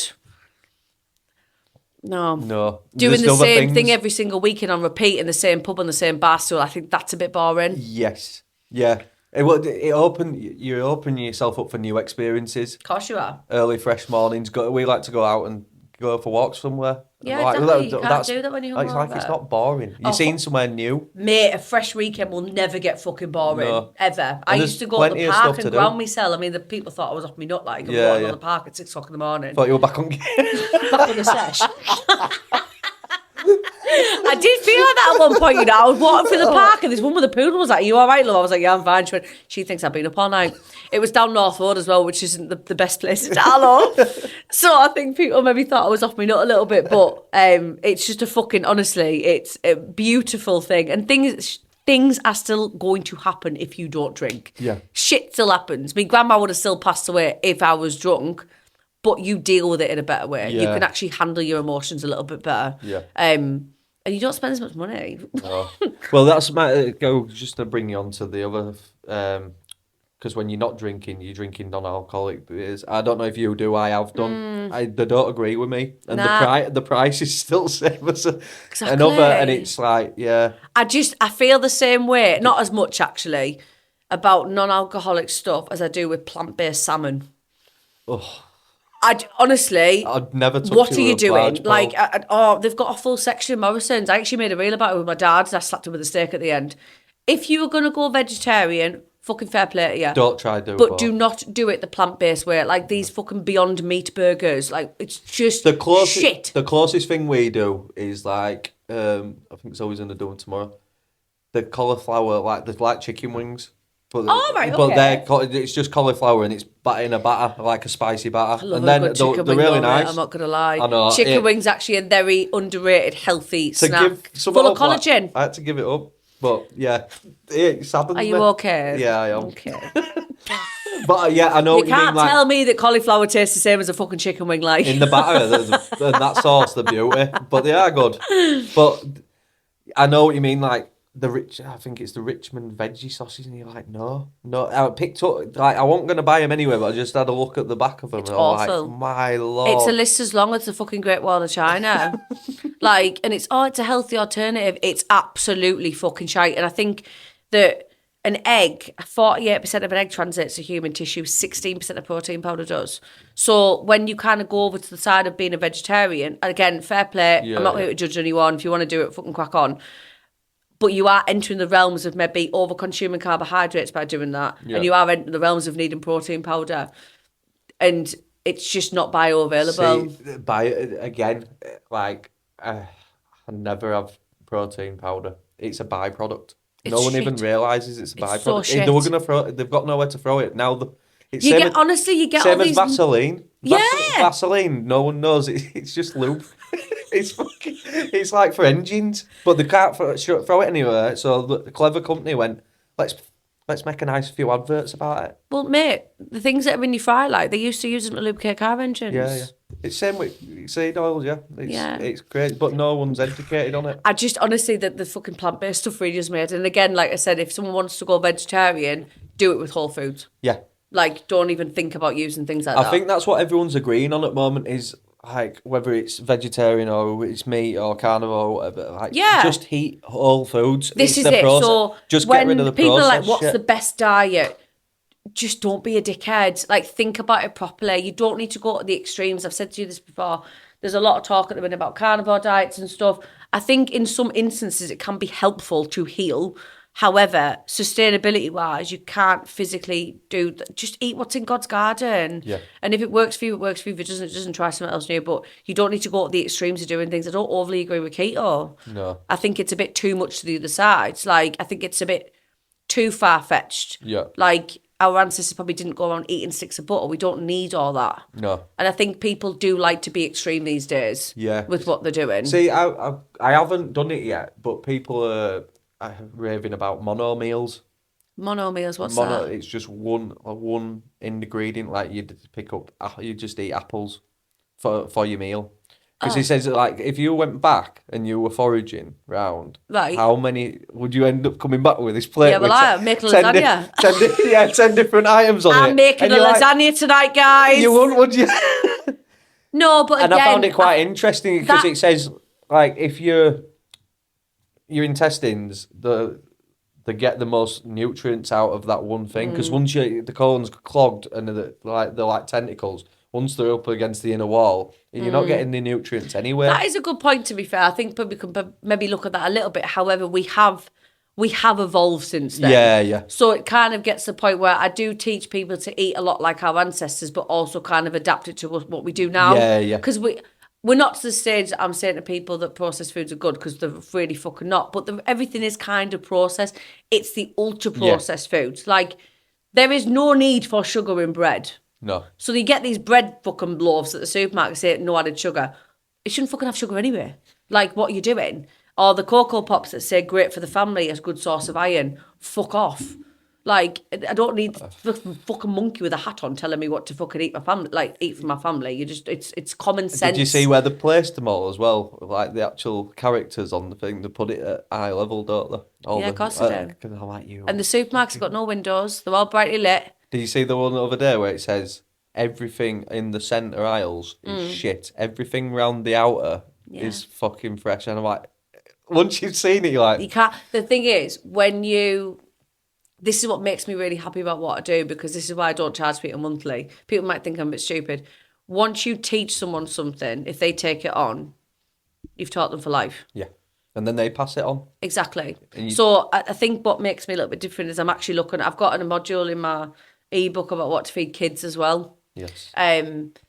No. Doing the same thing every single weekend on repeat in the same pub on the same bar stool, I think that's a bit boring. Yes. Yeah. You open yourself up for new experiences. Of course you are. Early, fresh mornings. We like to go out and go for walks somewhere. Yeah, exactly. You can't do that when you're hungover. It's like, it's not boring. You're seeing somewhere new. Mate, a fresh weekend will never get fucking boring. No. Ever. I used to go to the park and ground myself. I mean, the people thought I was off me nut, like, I'm walking on the park at 6 o'clock in the morning. Thought you were back on back on the sesh. I did feel like that at one point, you know. I was walking through the park and this woman with a poodle was like, "Are you all right, love?" I was like, "Yeah, I'm fine." She thinks I've been up all night. It was down North Road as well, which isn't the best place to hello. So I think people maybe thought I was off my nut a little bit, but it's just a fucking, honestly, it's a beautiful thing. And things are still going to happen if you don't drink. Yeah. Shit still happens. My grandma would have still passed away if I was drunk, but you deal with it in a better way. Yeah. You can actually handle your emotions a little bit better. Yeah. And you don't spend as much money. No. Well, that's my go. Just to bring you on to the other, because when you're not drinking, you're drinking non-alcoholic beers. I don't know if you do. I have done. They don't agree with me, and the price is still same as another. And it's like, yeah. I feel the same way. Not as much actually about non-alcoholic stuff as I do with plant-based salmon. Oh. Honestly, I'd never touch what are you doing? Like, they've got a full section of Morrison's. I actually made a reel about it with my dad. I slapped him with a steak at the end. If you were going to go vegetarian, fucking fair play to you. Don't try do it. But do not do it the plant-based way. Like these fucking Beyond Meat burgers. Like, it's just shit. The closest thing we do is like, I think Zoe's going to do them tomorrow. The cauliflower, like chicken wings. But, right, but it's just cauliflower and it's in a batter, like a spicy batter. I love and then a good chicken they're wing really though, nice. mate, I'm not going to lie. I know. Chicken wing's actually a very underrated, healthy snack. Full of collagen. I had to give it up. But yeah, it saddens me. Are you okay? Yeah, I am. Okay. But yeah, I know you can't tell me that cauliflower tastes the same as a fucking chicken wing, like. In the batter, and that sauce, the beauty. But they are good. But I know what you mean, like, I think it's the Richmond veggie sausages, and you're like, no. I picked up, like, I wasn't going to buy them anyway, but I just had a look at the back of them. It's and I was awful. like, my lord. It's a list as long as the fucking Great Wall of China. Like, and it's a healthy alternative. It's absolutely fucking shite. And I think that an egg, 48% of an egg translates to human tissue, 16% of protein powder does. So when you kind of go over to the side of being a vegetarian, again, fair play, I'm not here to judge anyone. If you want to do it, fucking crack on. But you are entering the realms of maybe over-consuming carbohydrates by doing that. Yeah. And you are entering the realms of needing protein powder. And it's just not bioavailable. Again, like, I never have protein powder. It's a byproduct. No one even realises it's a byproduct. So shit. They were gonna throw it, they've got nowhere to throw it. Now you get all these... Same as Vaseline. Yeah. Vaseline, no one knows. It's just lube. It's like for engines, but they can't throw it anywhere. So the clever company went, let's make a nice few adverts about it. Well, mate, the things that are in your fry, like, they used to use them to lubricate car engines. Yeah. It's same with seed oils, yeah. It's great, but no one's educated on it. I just, honestly, the fucking plant-based stuff really is made. And again, like I said, if someone wants to go vegetarian, do it with whole foods. Yeah. Like, don't even think about using things like that. I think that's what everyone's agreeing on at the moment is, like, whether it's vegetarian or it's meat or carnivore or whatever, like, just eat whole foods. This is it. So just when get rid of the people are like, what's the best diet? Just don't be a dickhead. Like, think about it properly. You don't need to go to the extremes. I've said to you this before. There's a lot of talk at the minute about carnivore diets and stuff. I think in some instances it can be helpful to heal. However, sustainability-wise, you can't physically just eat what's in God's garden. Yeah. And if it works for you, it works for you. If it doesn't, try something else new. But you don't need to go to the extremes of doing things. I don't overly agree with keto. No. I think it's a bit too much to the other side. Like, I think it's a bit too far-fetched. Yeah. Like, our ancestors probably didn't go around eating sticks of butter. We don't need all that. No. And I think people do like to be extreme these days. Yeah. With what they're doing. See, I haven't done it yet, but people are raving about mono meals. Mono meals, what's that? It's just one ingredient. Like, you pick up, you just eat apples for your meal. Because he says, like, if you went back and you were foraging round, right, how many would you end up coming back with this plate? Yeah, well, I'm making lasagna. 10 different items on it. I'm making a lasagna tonight, guys. You wouldn't, would you? No, but and again... I found it quite interesting because it says, like, if your intestines, they get the most nutrients out of that one thing. Because once the colon's clogged and they're like tentacles, once they're up against the inner wall, you're not getting the nutrients anywhere. That is a good point, to be fair. I think we can maybe look at that a little bit. However, we have evolved since then. Yeah. So it kind of gets to the point where I do teach people to eat a lot like our ancestors, but also kind of adapt it to what we do now. Yeah. Because we're not to the stage that I'm saying to people that processed foods are good, because they're really fucking not. But everything is kind of processed. It's the ultra-processed foods. Like, there is no need for sugar in bread. No. So you get these bread fucking loaves at the supermarket say no added sugar. It shouldn't fucking have sugar anyway. Like, what are you doing? Or the Cocoa Pops that say great for the family, as good source of iron. Fuck off. Like, I don't need the fucking monkey with a hat on telling me what to fucking eat for my family. You just, it's common sense. Did you see where they placed them all as well? Like the actual characters on the thing, they put it at eye level, don't they? Of course they do. Because I like you. And the supermarkets have got no windows. They're all brightly lit. Did you see the one the other day where it says everything in the centre aisles is shit? Everything round the outer is fucking fresh. And I'm like, once you've seen it, you're like... You can't... The thing is, this is what makes me really happy about what I do, because this is why I don't charge people monthly. People might think I'm a bit stupid. Once you teach someone something, if they take it on, you've taught them for life. Yeah. And then they pass it on. Exactly. So I think what makes me a little bit different is I'm actually I've got a module in my ebook about what to feed kids as well. Yes. And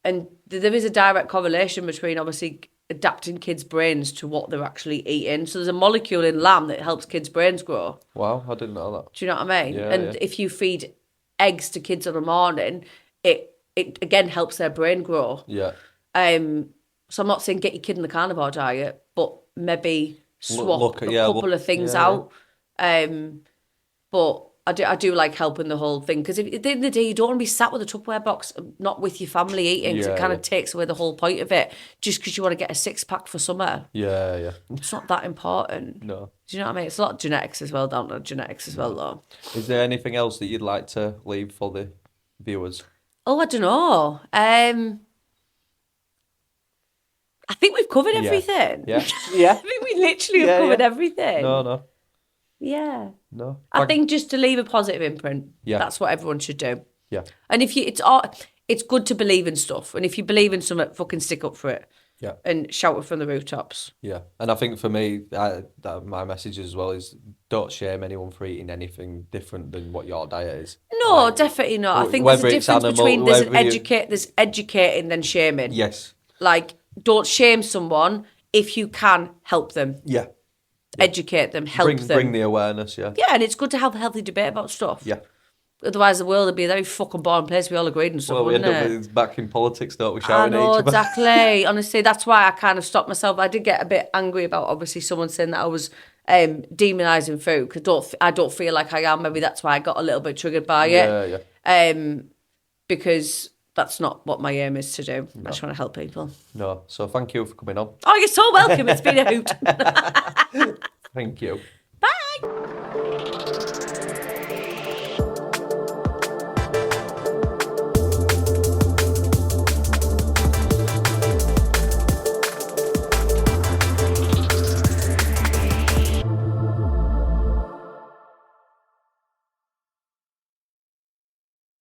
there is a direct correlation between obviously adapting kids' brains to what they're actually eating. So there's a molecule in lamb that helps kids' brains grow. Wow, I didn't know that. Do you know what I mean? Yeah, and if you feed eggs to kids in the morning, it again helps their brain grow. Yeah. So I'm not saying get your kid in the carnivore diet, but maybe swap a couple of things out. But I do like helping the whole thing, because at the end of the day, you don't want to be sat with a Tupperware box, not with your family eating, because it kind of takes away the whole point of it, just because you want to get a 6-pack for summer. Yeah, yeah. It's not that important. No. Do you know what I mean? It's a lot of genetics as well, down to genetics as well, though. Is there anything else that you'd like to leave for the viewers? Oh, I don't know. I think we've covered everything. Yeah. I think we literally have covered everything. No. Yeah. No. I think just to leave a positive imprint. Yeah. That's what everyone should do. Yeah. And if it's good to believe in stuff. And if you believe in something, fucking stick up for it. Yeah. And shout it from the rooftops. Yeah. And I think for me, my message as well is don't shame anyone for eating anything different than what your diet is. No, definitely not. I think there's a difference between there's educating than shaming. Yes. Like, don't shame someone if you can help them. Yeah. Educate them, help them. Bring the awareness, yeah. Yeah, and it's good to have a healthy debate about stuff. Yeah. Otherwise, the world would be a very fucking boring place. We all agreed and stuff, wouldn't it? Well, we end up back in politics, don't we? Shouting I know, at each other. exactly. Honestly, that's why I kind of stopped myself. I did get a bit angry about, obviously, someone saying that I was demonising food, because I don't feel like I am. Maybe that's why I got a little bit triggered by it. Yeah. Because that's not what my aim is to do. No. I just want to help people. No. So thank you for coming on. Oh, you're so welcome. It's been a hoot. Thank you.